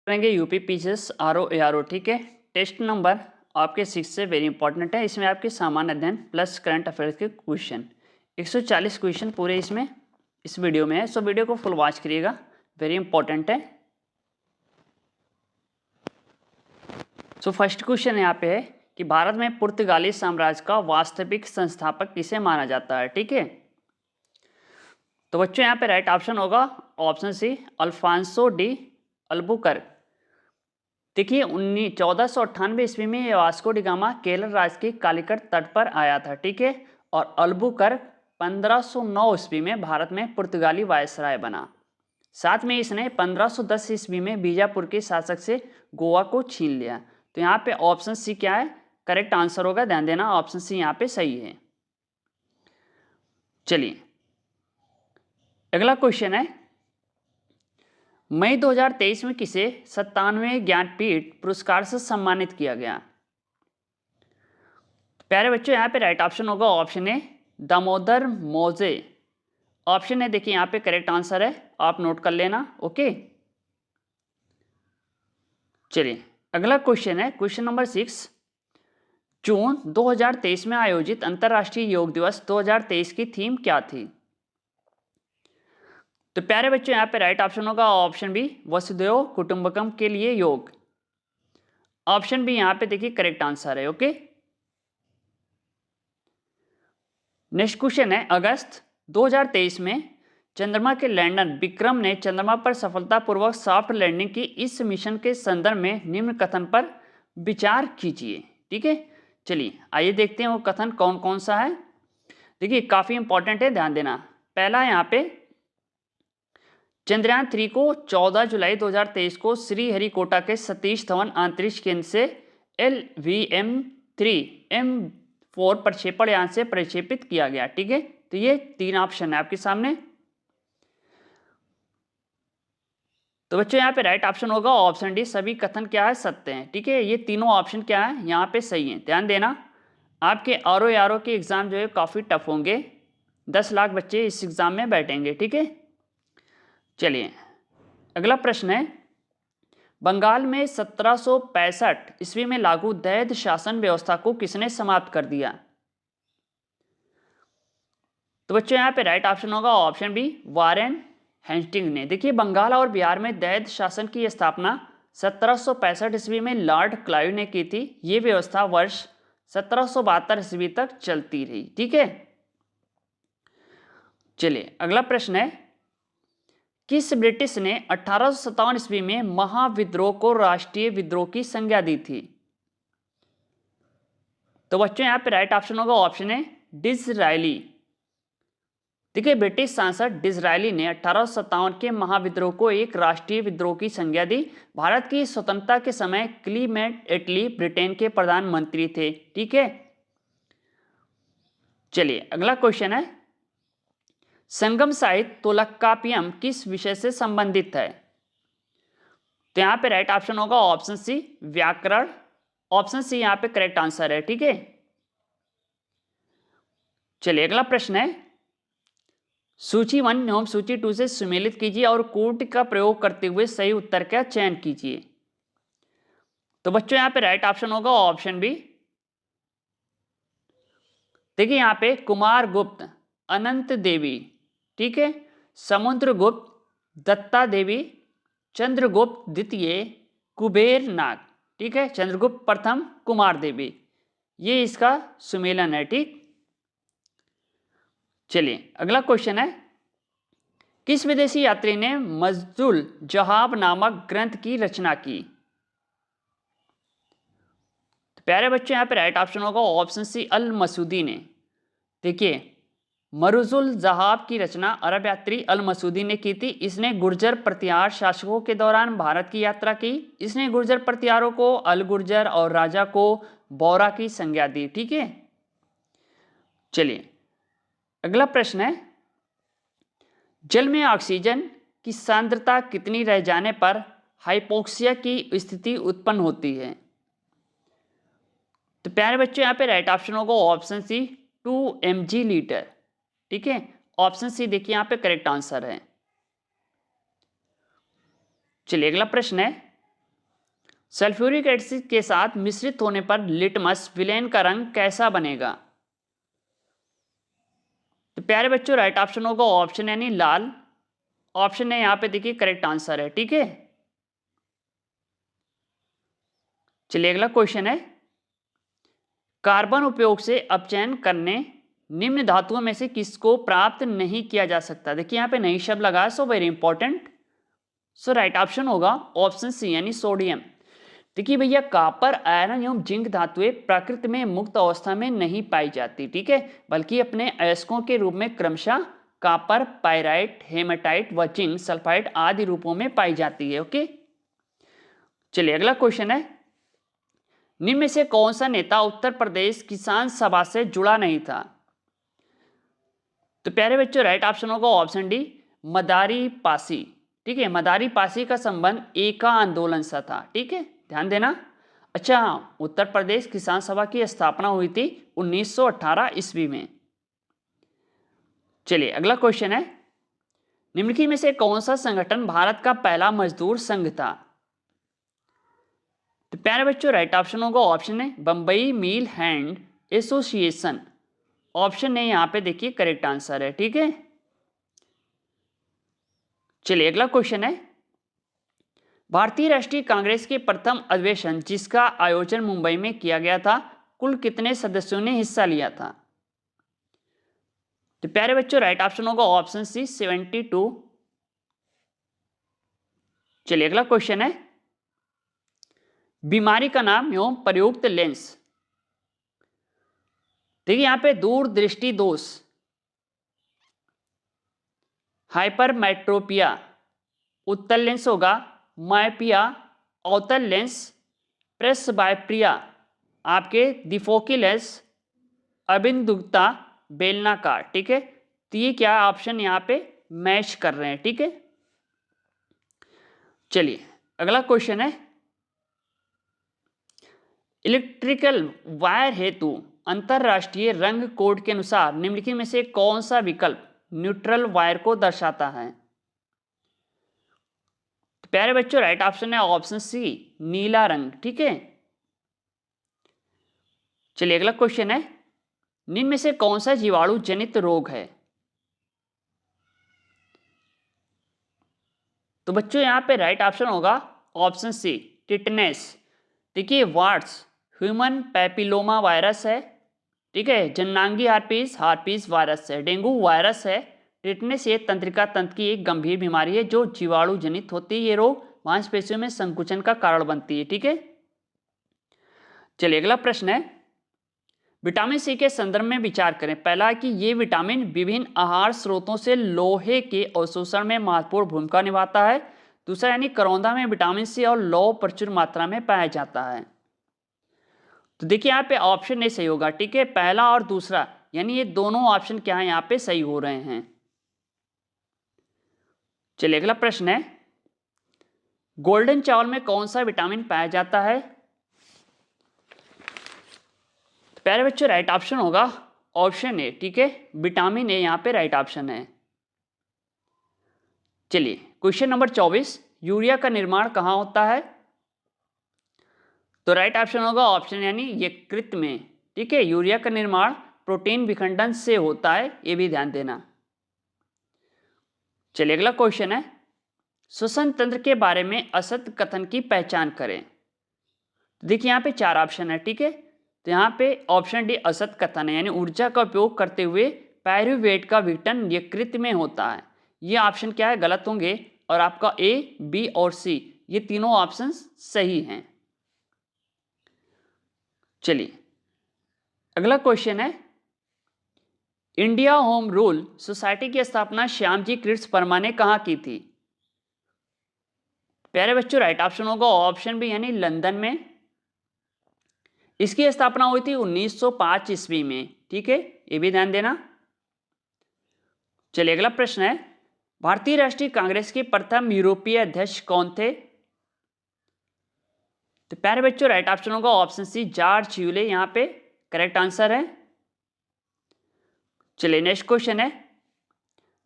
करेंगे UP PCS RO ARO. ठीक है, टेस्ट नंबर आपके 6 से वेरी इंपॉर्टेंट है। इसमें आपके सामान्य अध्ययन प्लस करंट अफेयर्स के क्वेश्चन 140 क्वेश्चन पूरे इसमें इस वीडियो में है। सो वीडियो को फुल वॉच करिएगा, वेरी इंपॉर्टेंट है। सो फर्स्ट क्वेश्चन यहाँ पे है कि भारत में पुर्तगाली साम्राज्य का वास्तविक संस्थापक किसे माना जाता है। ठीक है, तो बच्चों यहाँ पे राइट ऑप्शन होगा option C, Alfonso de Albuquerque. देखिए 1498 ईस्वी में ये वास्को डी गामा केरल राज्य के कालीकट तट पर आया था। ठीक है, और अल्बुकर्क 1509 ईस्वी में भारत में पुर्तगाली वायसराय बना। साथ में इसने 1510 ईस्वी में बीजापुर के शासक से गोवा को छीन लिया। तो यहाँ पे ऑप्शन सी क्या है, करेक्ट आंसर होगा। ध्यान देना, ऑप्शन सी यहाँ पे सही है। चलिए अगला क्वेश्चन है, मई 2023 में किसे 97वें ज्ञानपीठ पुरस्कार से सम्मानित किया गया। प्यारे बच्चों यहाँ पे राइट ऑप्शन होगा ऑप्शन ए, दामोदर मोजे। ऑप्शन ए देखिए यहाँ पे करेक्ट आंसर है, आप नोट कर लेना। ओके, चलिए अगला क्वेश्चन है क्वेश्चन नंबर 6, जून 2023 में आयोजित अंतर्राष्ट्रीय योग दिवस 2023 की थीम क्या थी। तो प्यारे बच्चों यहाँ पे राइट ऑप्शन होगा ऑप्शन बी, वसुधैव कुटुंबकम के लिए योग। ऑप्शन बी यहाँ पे देखिए करेक्ट आंसर है। ओके, नेक्स्ट क्वेश्चन है, अगस्त 2023 में चंद्रमा के लैंडर विक्रम ने चंद्रमा पर सफलतापूर्वक सॉफ्ट लैंडिंग की। इस मिशन के संदर्भ में निम्न कथन पर विचार कीजिए। ठीक है, चलिए आइए देखते हैं वो कथन कौन कौन सा है। देखिए काफी इंपॉर्टेंट है, ध्यान देना। पहला यहाँ पे, चंद्रयान 3 को 14 जुलाई 2023 को श्रीहरिकोटा के सतीश धवन अंतरिक्ष केंद्र से LVM-3M4 प्रक्षेपण यान से प्रक्षेपित किया गया। ठीक है, तो ये 3 ऑप्शन है आपके सामने। तो बच्चों यहाँ पे राइट ऑप्शन होगा ऑप्शन डी, सभी कथन क्या है, सत्य हैं। ठीक है, ये तीनों ऑप्शन क्या है यहाँ पे सही है। ध्यान देना, आपके आरओ के एग्जाम जो है काफी टफ होंगे। 10 लाख बच्चे इस एग्जाम में बैठेंगे। ठीक है, चलिए अगला प्रश्न है, बंगाल में 1765 ईस्वी में लागू दैध शासन व्यवस्था को किसने समाप्त कर दिया। तो बच्चों यहाँ पे राइट ऑप्शन होगा ऑप्शन बी, वारेन हेस्टिंग ने। देखिए बंगाल और बिहार में दैध शासन की स्थापना 1765 ईस्वी में लॉर्ड क्लाइव ने की थी। ये व्यवस्था वर्ष 1772 ईस्वी तक चलती रही। ठीक है, चलिए अगला प्रश्न है, किस ब्रिटिश ने 1857 ईस्वी में महाविद्रोह को राष्ट्रीय विद्रोह की संज्ञा दी थी। तो बच्चों यहाँ पे राइट ऑप्शन होगा ऑप्शन ए, डिसरायली। देखिए ब्रिटिश सांसद डिसरायली ने 1857 के महाविद्रोह को एक राष्ट्रीय विद्रोह की संज्ञा दी। भारत की स्वतंत्रता के समय क्लीमेंट एटली ब्रिटेन के प्रधानमंत्री थे। ठीक है, चलिए अगला क्वेश्चन है, संगम साहित्य तोलकाप्पियम किस विषय से संबंधित है। तो यहां पे राइट ऑप्शन होगा ऑप्शन सी, व्याकरण। ऑप्शन सी यहां पे करेक्ट आंसर है। ठीक है, चलिए अगला प्रश्न है, सूची 1 एवं सूची 2 से सुमेलित कीजिए और कूट का प्रयोग करते हुए सही उत्तर का चयन कीजिए। तो बच्चों यहां पे राइट ऑप्शन होगा ऑप्शन बी। देखिए यहां पे कुमार गुप्त, अनंत देवी, ठीक है, समुद्रगुप्त, दत्ता देवी, चंद्रगुप्त द्वितीय, कुबेर नाग। ठीक है, चंद्रगुप्त प्रथम, कुमार देवी, ये इसका सुमेलन है। ठीक, चलिए अगला क्वेश्चन है, किस विदेशी यात्री ने मजदुल जहाब नामक ग्रंथ की रचना की। तो प्यारे बच्चों यहां पे राइट ऑप्शन होगा ऑप्शन सी, अल मसूदी ने। देखिए मरुजुल जहाब की रचना अरब यात्री अल मसूदी ने की थी। इसने गुर्जर प्रतिहार शासकों के दौरान भारत की यात्रा की। इसने गुर्जर प्रतिहारों को अल गुर्जर और राजा को बौरा की संज्ञा दी। ठीक है, चलिए अगला प्रश्न है, जल में ऑक्सीजन की सांद्रता कितनी रह जाने पर हाइपोक्सिया की स्थिति उत्पन्न होती है। तो प्यारे बच्चों यहाँ पे राइट ऑप्शन होगा ऑप्शन सी, 2 mg लीटर। ठीक है, ऑप्शन सी देखिए यहाँ पे करेक्ट आंसर है। चलिए अगला प्रश्न है, सल्फ्यूरिक एसिड के साथ मिश्रित होने पर लिटमस विलेन का रंग कैसा बनेगा? तो प्यारे बच्चों राइट ऑप्शन होगा ऑप्शन यानी लाल। ऑप्शन है यहां पे देखिए करेक्ट आंसर है। ठीक है, चलिए अगला क्वेश्चन है, कार्बन उपयोग से अपचयन करने निम्न धातुओं में से किसको प्राप्त नहीं किया जा सकता? देखिए यहां पे नहीं शब्द लगा, सो वेरी इंपॉर्टेंट। सो राइट ऑप्शन होगा ऑप्शन सी यानी सोडियम। देखिए भैया कॉपर, आयरन एवं जिंक धातुएं प्रकृति में मुक्त अवस्था में नहीं पाई जाती, ठीक है, बल्कि अपने अयस्कों के रूप में क्रमशः कॉपर, पाइराइट, हेमाटाइट व जिंक सल्फाइड आदि रूपों में पाई जाती है। ओके, चलिए अगला क्वेश्चन है, निम्न में से कौन सा नेता उत्तर प्रदेश किसान सभा से जुड़ा नहीं था? तो प्यारे बच्चों राइट ऑप्शन होगा ऑप्शन डी मदारी पासी। ठीक है, मदारी पासी का संबंध एका आंदोलन से था। ठीक है, ध्यान देना। अच्छा, उत्तर प्रदेश किसान सभा की स्थापना हुई थी 1918 ईस्वी में। चलिए अगला क्वेश्चन है, निम्नलिखित में से कौन सा संगठन भारत का पहला मजदूर संघ था? तो प्यारे बच्चों राइट ऑप्शन होगा ऑप्शन है बंबई मिल हैंड एसोसिएशन। ऑप्शन है यहां पे देखिए करेक्ट आंसर है। ठीक है, चलिए अगला क्वेश्चन है, भारतीय राष्ट्रीय कांग्रेस के प्रथम अधिवेशन जिसका आयोजन मुंबई में किया गया था, कुल कितने सदस्यों ने हिस्सा लिया था? तो प्यारे बच्चों राइट ऑप्शन होगा ऑप्शन सी 72। चलिए अगला क्वेश्चन है, बीमारी का नाम एवं प्रयुक्त लेंस। देखिए यहां पे दूरदृष्टि दोष, हाइपरमेट्रोपिया, उत्तल लेंस होगा, मायोपिया, अवतल लेंस, प्रेसबायोप्रिया, आपके दिफोकी लेंस, अबिंदुता, बेलनाकार। ठीक है, तो ये क्या ऑप्शन यहां पे मैच कर रहे हैं। ठीक है, चलिए अगला क्वेश्चन है, इलेक्ट्रिकल वायर हेतु अंतरराष्ट्रीय रंग कोड के अनुसार निम्नलिखित में से कौन सा विकल्प न्यूट्रल वायर को दर्शाता है? तो प्यारे बच्चों राइट ऑप्शन है ऑप्शन सी नीला रंग। ठीक है, चलिए अगला क्वेश्चन है, निम्न में से कौन सा जीवाणु जनित रोग है? तो बच्चों यहां पे राइट ऑप्शन होगा ऑप्शन सी टिटनेस। देखिए वार्ड्स ह्यूमन पैपिलोमा वायरस है। ठीक है, जननांगी हार्पीस हार्पीस वायरस है, डेंगू वायरस है, टिटनेस ये तंत्रिका तंत्र की एक गंभीर बीमारी है जो जीवाणु जनित होती है। ये रोग मांसपेशियों में संकुचन का कारण बनती है। ठीक है, चलिए अगला प्रश्न है, विटामिन सी के संदर्भ में विचार करें। पहला कि ये विटामिन विभिन्न आहार स्रोतों से लोहे के अवशोषण में महत्वपूर्ण भूमिका निभाता है। दूसरा यानी करौंदा में विटामिन सी और लौह प्रचुर मात्रा में पाया जाता है। तो देखिए यहाँ पे ऑप्शन नहीं सही होगा। ठीक है, पहला और दूसरा यानी ये दोनों ऑप्शन क्या है यहाँ पे सही हो रहे हैं। चलिए अगला प्रश्न है, गोल्डन चावल में कौन सा विटामिन पाया जाता है? तो प्यारे बच्चों राइट ऑप्शन होगा ऑप्शन ए। ठीक है, विटामिन ए यहाँ पे राइट ऑप्शन है। चलिए क्वेश्चन नंबर 24, यूरिया का निर्माण कहाँ होता है? तो राइट ऑप्शन होगा ऑप्शन यानी यकृत में। ठीक है, यूरिया का निर्माण प्रोटीन विखंडन से होता है, ये भी ध्यान देना। चलिए अगला क्वेश्चन है, श्वसन तंत्र के बारे में असत्य कथन की पहचान करें। देखिए यहाँ पे 4 ऑप्शन है। ठीक है, तो यहाँ पे ऑप्शन डी असत्य कथन है, यानी ऊर्जा का उपयोग करते हुए पायरुवेट का विघटन यकृत में होता है। ये ऑप्शन क्या है गलत होंगे, और आपका ए, बी और सी ये तीनों ऑप्शन सही हैं। चलिए अगला क्वेश्चन है, इंडिया होम रूल सोसाइटी की स्थापना श्यामजी कृष्ण वर्मा ने कहाँ की थी? प्यारे बच्चों राइट ऑप्शन होगा ऑप्शन बी यानी लंदन में। इसकी स्थापना हुई थी 1905 ईस्वी में। ठीक है, ये भी ध्यान देना। चलिए अगला प्रश्न है, भारतीय राष्ट्रीय कांग्रेस के प्रथम यूरोपीय अध्यक्ष कौन थे? तो प्यारे बच्चों राइट ऑप्शन होगा ऑप्शन सी जॉर्ज यूले, यहां पे करेक्ट आंसर है। चलिए नेक्स्ट क्वेश्चन है,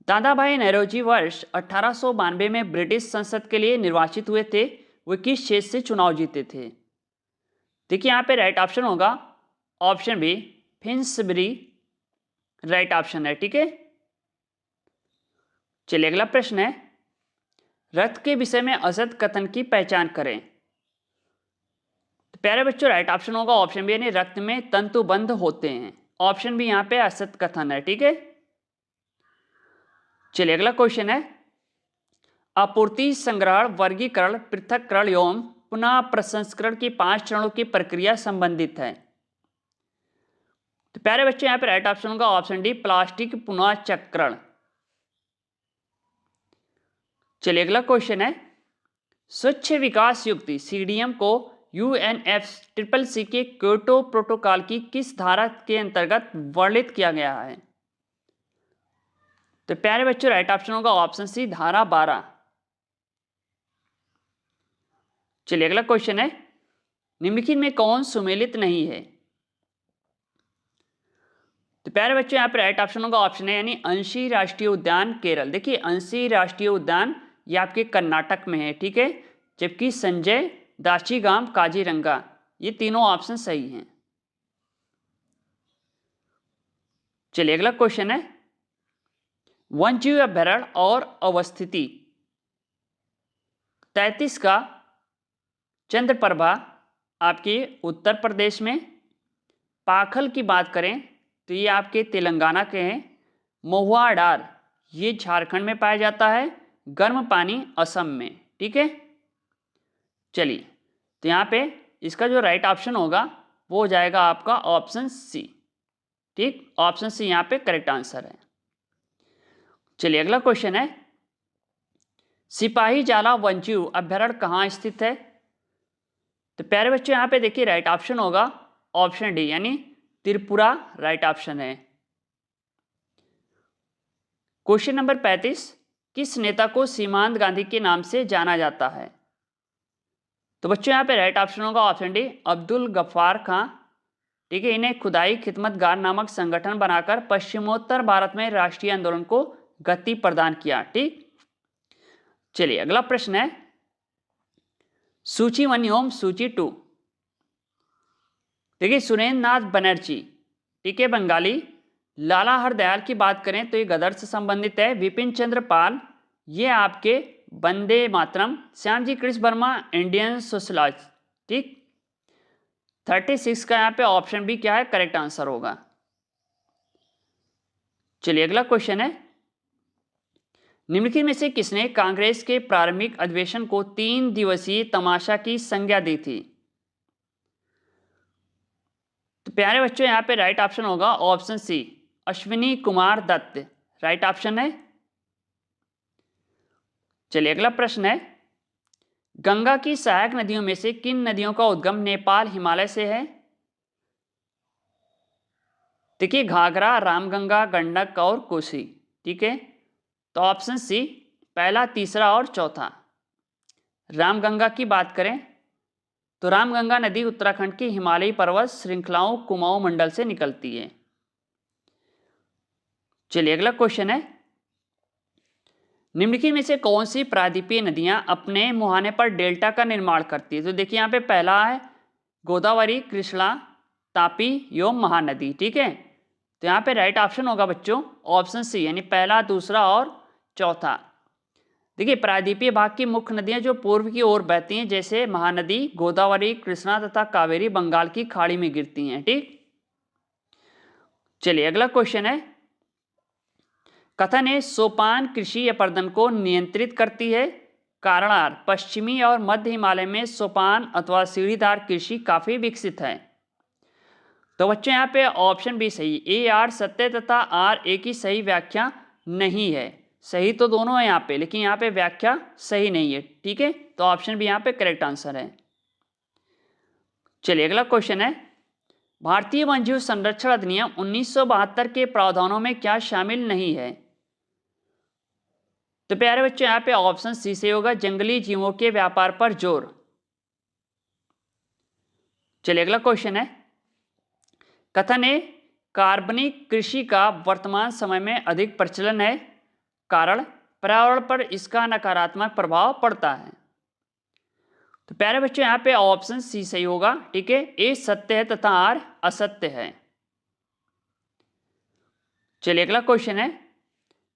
दादा भाई नौरोजी वर्ष 1892 में ब्रिटिश संसद के लिए निर्वाचित हुए थे। वे किस क्षेत्र से चुनाव जीते थे? देखिए यहाँ पे राइट ऑप्शन होगा option B, Finsbury right option है। ठीक है, चलिए अगला प्रश्न है, रक्त के विषय में असत कथन की पहचान करें। तो प्यारे बच्चों राइट ऑप्शन होगा ऑप्शन बी, यानी रक्त में तंतुबंध होते हैं। ऑप्शन बी यहाँ पे असत कथन है। ठीक है, चलिए अगला क्वेश्चन है, आपूर्ति, संग्रहण, वर्गीकरण, पृथक्करण एवं पुनः प्रसंस्करण की 5 चरणों की प्रक्रिया संबंधित है। तो प्यारे बच्चों यहाँ पे राइट ऑप्शन होगा ऑप्शन डी, प्लास्टिक पुनः चक्रण। चलिए अगला क्वेश्चन है, स्वच्छ विकास युक्ति सीडीएम को UNFCCC के क्योटो प्रोटोकॉल की किस धारा के अंतर्गत वर्णित किया गया है? तो प्यारे बच्चों राइट ऑप्शन होगा ऑप्शन सी, धारा 12। चलिए अगला क्वेश्चन है, निम्नलिखित में कौन सुमेलित नहीं है? तो प्यारे बच्चों यहाँ पे राइट ऑप्शन होगा ऑप्शन है, यानी अंशी राष्ट्रीय उद्यान केरल। देखिए अंशी राष्ट्रीय उद्यान ये आपके कर्नाटक में है। ठीक है, जबकि संजय दाशीगाम काजीरंगा, ये तीनों ऑप्शन सही हैं। चलिए अगला क्वेश्चन है, वन्यजीव अभयारण्य और अवस्थिति 33 का चंद्रप्रभा आपके उत्तर प्रदेश में, पाखल की बात करें तो ये आपके तेलंगाना के हैं, महुआ डार ये झारखंड में पाया जाता है, गर्म पानी असम में। ठीक है, चलिए तो यहाँ पे इसका जो राइट ऑप्शन होगा वो हो जाएगा आपका ऑप्शन सी। ठीक, ऑप्शन सी यहाँ पे करेक्ट आंसर है। चलिए अगला क्वेश्चन है, सिपाही जाला वन्यजीव अभयारण्य कहाँ स्थित है? तो प्यारे बच्चों यहाँ पे देखिए राइट ऑप्शन होगा ऑप्शन डी, यानी त्रिपुरा राइट ऑप्शन है। क्वेश्चन नंबर 35, किस नेता को सीमांत गांधी के नाम से जाना जाता है? तो बच्चों यहाँ पे राइट ऑप्शन होगा ऑप्शन डी, अब्दुल गफ्फार खां। ठीक है, इन्हें खुदाई खिदमतगार नामक संगठन बनाकर पश्चिमोत्तर भारत में राष्ट्रीय आंदोलन को गति प्रदान किया। ठीक, चलिए अगला प्रश्न है, सूची 1 एवं सूची 2। देखिए सुरेंद्र नाथ बनर्जी, ठीक है, बंगाली। लाला हरदयाल की बात करें तो ये गदर से संबंधित है। विपिन चंद्र पाल ये आपके वंदे मातरम। Shyamji Krishna Varma Indian socialist. ठीक, 36 का यहाँ पे ऑप्शन बी क्या है करेक्ट आंसर होगा। चलिए अगला क्वेश्चन है, निम्नलिखित में से किसने कांग्रेस के प्रारंभिक अधिवेशन को 3 दिवसीय तमाशा की संज्ञा दी थी? तो प्यारे बच्चों यहाँ पे राइट ऑप्शन होगा option C, Ashwini Kumar Dutt right option है। चलिए अगला प्रश्न है, गंगा की सहायक नदियों में से किन नदियों का उद्गम नेपाल हिमालय से है? देखिए घाघरा, रामगंगा, गंडक और कोसी। ठीक है, तो ऑप्शन सी पहला, तीसरा और चौथा। रामगंगा की बात करें तो रामगंगा नदी उत्तराखंड की हिमालयी पर्वत श्रृंखलाओं कुमाऊं मंडल से निकलती है। चलिए अगला क्वेश्चन है, निम्नलिखित में से कौन सी प्रायद्वीपीय नदियां अपने मुहाने पर डेल्टा का निर्माण करती है? तो देखिए यहाँ पे पहला है गोदावरी, कृष्णा, तापी एवं महानदी। ठीक है, तो यहाँ पे राइट ऑप्शन होगा बच्चों ऑप्शन सी, यानी पहला, दूसरा और चौथा। देखिए प्रायद्वीपीय भाग की मुख्य नदियां जो पूर्व की ओर बहती हैं, जैसे महानदी, गोदावरी, कृष्णा तथा कावेरी बंगाल की खाड़ी में गिरती हैं। ठीक, चलिए अगला क्वेश्चन है, कथन है सोपान कृषि अपरदन को नियंत्रित करती है। कारणार पश्चिमी और मध्य हिमालय में सोपान अथवा सीढ़ीदार कृषि काफी विकसित है। तो बच्चों यहाँ पे ऑप्शन बी सही, ए आर सत्य तथा आर ए की सही व्याख्या नहीं है। सही तो दोनों है यहाँ पे, लेकिन यहाँ पे व्याख्या सही नहीं है। ठीक है, तो ऑप्शन बी यहाँ पे करेक्ट आंसर है। चलिए अगला क्वेश्चन है, भारतीय वन्यजीव संरक्षण अधिनियम 1972 के प्रावधानों में क्या शामिल नहीं है? तो प्यारे बच्चों यहाँ पे ऑप्शन सी से होगा, जंगली जीवों के व्यापार पर जोर। चलिए अगला क्वेश्चन है, कथन है कार्बनिक कृषि का वर्तमान समय में अधिक प्रचलन है, कारण पर्यावरण पर इसका नकारात्मक प्रभाव पड़ता है। तो प्यारे बच्चों यहाँ पे ऑप्शन सी सही होगा, ठीक है। ए सत्य है तथा आर असत्य है। चलिए अगला क्वेश्चन है,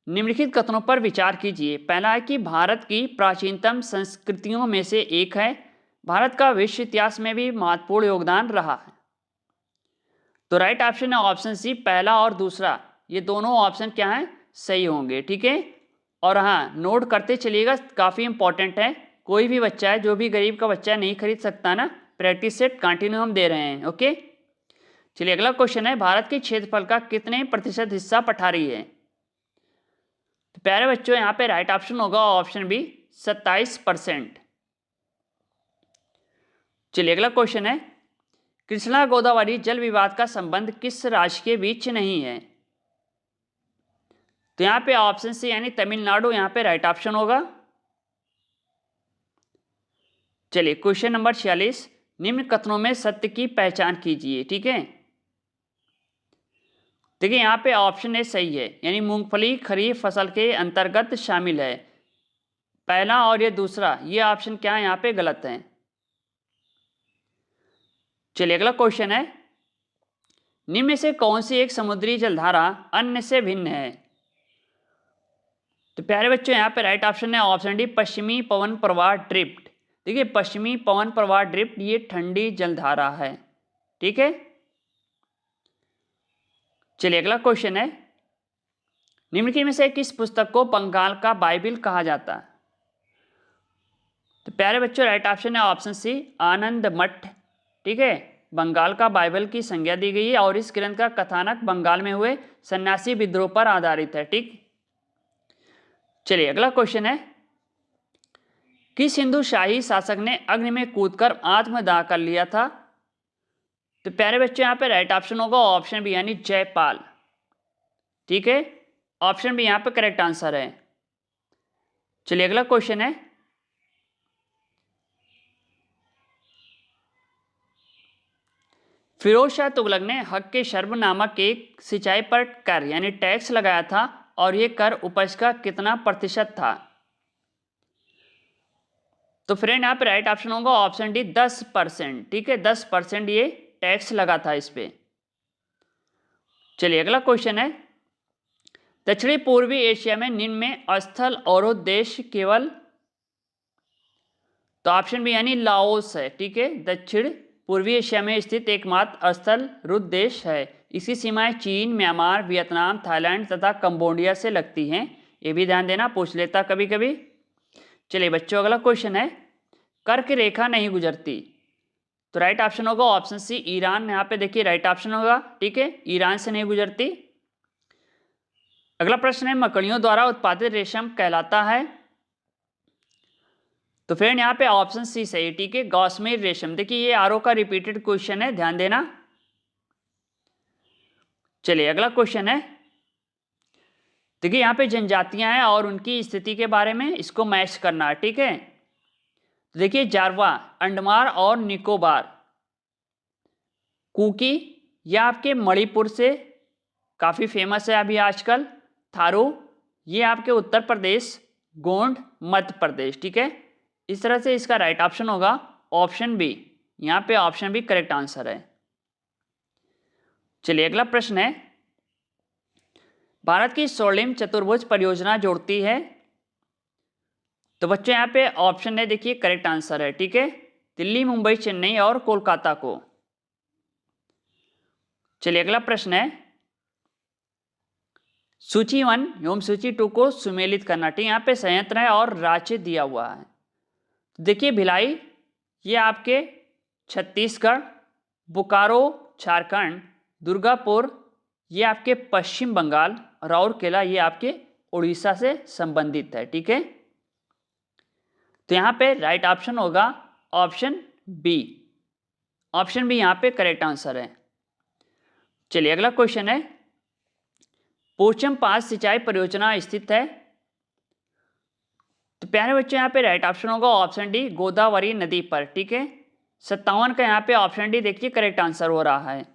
निम्नलिखित कथनों पर विचार कीजिए। पहला है कि भारत की प्राचीनतम संस्कृतियों में से एक है, भारत का विश्व इतिहास में भी महत्वपूर्ण योगदान रहा है। तो राइट ऑप्शन है ऑप्शन सी, पहला और दूसरा, ये दोनों ऑप्शन क्या है, सही होंगे, ठीक है। और हाँ, नोट करते चलिएगा, काफ़ी इंपॉर्टेंट है। कोई भी बच्चा है, जो भी गरीब का बच्चा नहीं खरीद सकता ना, प्रैक्टिस सेट कंटिन्यू हम दे रहे हैं, ओके। चलिए अगला क्वेश्चन है, भारत के क्षेत्रफल का कितने प्रतिशत हिस्सा पठारी है। तो प्यारे बच्चों यहाँ पे राइट ऑप्शन होगा ऑप्शन बी, 27%। चलिए अगला क्वेश्चन है, कृष्णा गोदावरी जल विवाद का संबंध किस राज्य के बीच नहीं है। तो यहाँ पे ऑप्शन सी यानी तमिलनाडु यहाँ पे राइट ऑप्शन होगा। चलिए क्वेश्चन नंबर 46, निम्न कथनों में सत्य की पहचान कीजिए, ठीक है। देखिए यहाँ पे ऑप्शन ए सही है, यानी मूंगफली खरीफ फसल के अंतर्गत शामिल है। पहला और ये दूसरा, ये ऑप्शन क्या है यहाँ पे गलत है। चलिए अगला क्वेश्चन है, निम्न में से कौन सी एक समुद्री जलधारा अन्य से भिन्न है। तो प्यारे बच्चों यहाँ पे राइट ऑप्शन है ऑप्शन डी, पश्चिमी पवन प्रवाह ड्रिफ्ट। देखिए पश्चिमी पवन प्रवाह ड्रिफ्ट ये ठंडी जलधारा है, ठीक है। चलिए अगला क्वेश्चन है, निम्नलिखित में से किस पुस्तक को बंगाल का बाइबिल कहा जाता है। तो प्यारे बच्चों राइट ऑप्शन है ऑप्शन सी, आनंद मठ, ठीक है। बंगाल का बाइबल की संज्ञा दी गई है और इस ग्रंथ का कथानक बंगाल में हुए सन्यासी विद्रोह पर आधारित है, ठीक। चलिए अगला क्वेश्चन है, किस हिंदू शाही शासक ने अग्नि में कूदकर आत्मदाह कर लिया था। तो प्यारे बच्चों यहाँ पे राइट ऑप्शन होगा ऑप्शन बी यानी जयपाल, ठीक है। ऑप्शन बी यहाँ पे करेक्ट आंसर है। चलिए अगला क्वेश्चन है, फिरोज शाह तुगलक ने हक के शर्ब नामक एक सिंचाई पर कर यानी टैक्स लगाया था और ये कर उपज का कितना प्रतिशत था। तो फ्रेंड यहाँ पे राइट ऑप्शन होगा ऑप्शन डी, 10%, ठीक है। 10% ये टैक्स लगा था इस पे। चलिए अगला क्वेश्चन है, दक्षिणी पूर्वी एशिया में निम्न में स्थल और देश केवल। तो ऑप्शन बी यानी लाओस है, ठीक है। दक्षिण पूर्वी एशिया में स्थित एकमात्र स्थल रुद्ध देश है। इसकी सीमाएं चीन, म्यांमार, वियतनाम, थाईलैंड तथा कंबोडिया से लगती हैं। ये भी ध्यान देना, पूछ लेता कभी कभी। चलिए बच्चों अगला क्वेश्चन है, कर्क रेखा नहीं गुजरती। तो राइट ऑप्शन होगा ऑप्शन सी, ईरान। यहाँ पे देखिए राइट ऑप्शन होगा, ठीक है, ईरान से नहीं गुजरती। अगला प्रश्न है, मकड़ियों द्वारा उत्पादित रेशम कहलाता है। तो फ्रेंड यहाँ पे ऑप्शन सी सही, ठीक है, गौसमीर रेशम। देखिए ये आरओ का रिपीटेड क्वेश्चन है, ध्यान देना। चलिए अगला क्वेश्चन है, देखिए यहाँ पे जनजातियां हैं और उनकी स्थिति के बारे में इसको मैच करना है, ठीक है। तो देखिए जारवा, अंडमान और निकोबार, कुकी ये आपके मणिपुर से काफ़ी फेमस है अभी आजकल, थारू ये आपके उत्तर प्रदेश, गोंड मध्य प्रदेश, ठीक है। इस तरह से इसका राइट ऑप्शन होगा ऑप्शन बी। यहाँ पे ऑप्शन बी करेक्ट आंसर है। चलिए अगला प्रश्न है, भारत की स्वर्णिम चतुर्भुज परियोजना जोड़ती है। तो बच्चों यहाँ पे ऑप्शन है देखिए करेक्ट आंसर है, ठीक है, दिल्ली, मुंबई, चेन्नई और कोलकाता को। चलिए अगला प्रश्न है, सूची 1 एवं सूची 2 को सुमेलित करना, ठीक। यहाँ पे संयंत्र है और राज्य दिया हुआ है। देखिए भिलाई ये आपके छत्तीसगढ़, बोकारो झारखंड, दुर्गापुर ये आपके पश्चिम बंगाल, राउरकेला ये आपके उड़ीसा से संबंधित है, ठीक है। तो यहाँ पे राइट ऑप्शन होगा ऑप्शन बी। ऑप्शन बी यहाँ पे करेक्ट आंसर है। चलिए अगला क्वेश्चन है, पोचम 5 सिंचाई परियोजना स्थित है। तो प्यारे बच्चों यहाँ पे राइट ऑप्शन होगा ऑप्शन डी, गोदावरी नदी पर, ठीक है। 57 का यहाँ पे ऑप्शन डी देखिए करेक्ट आंसर हो रहा है।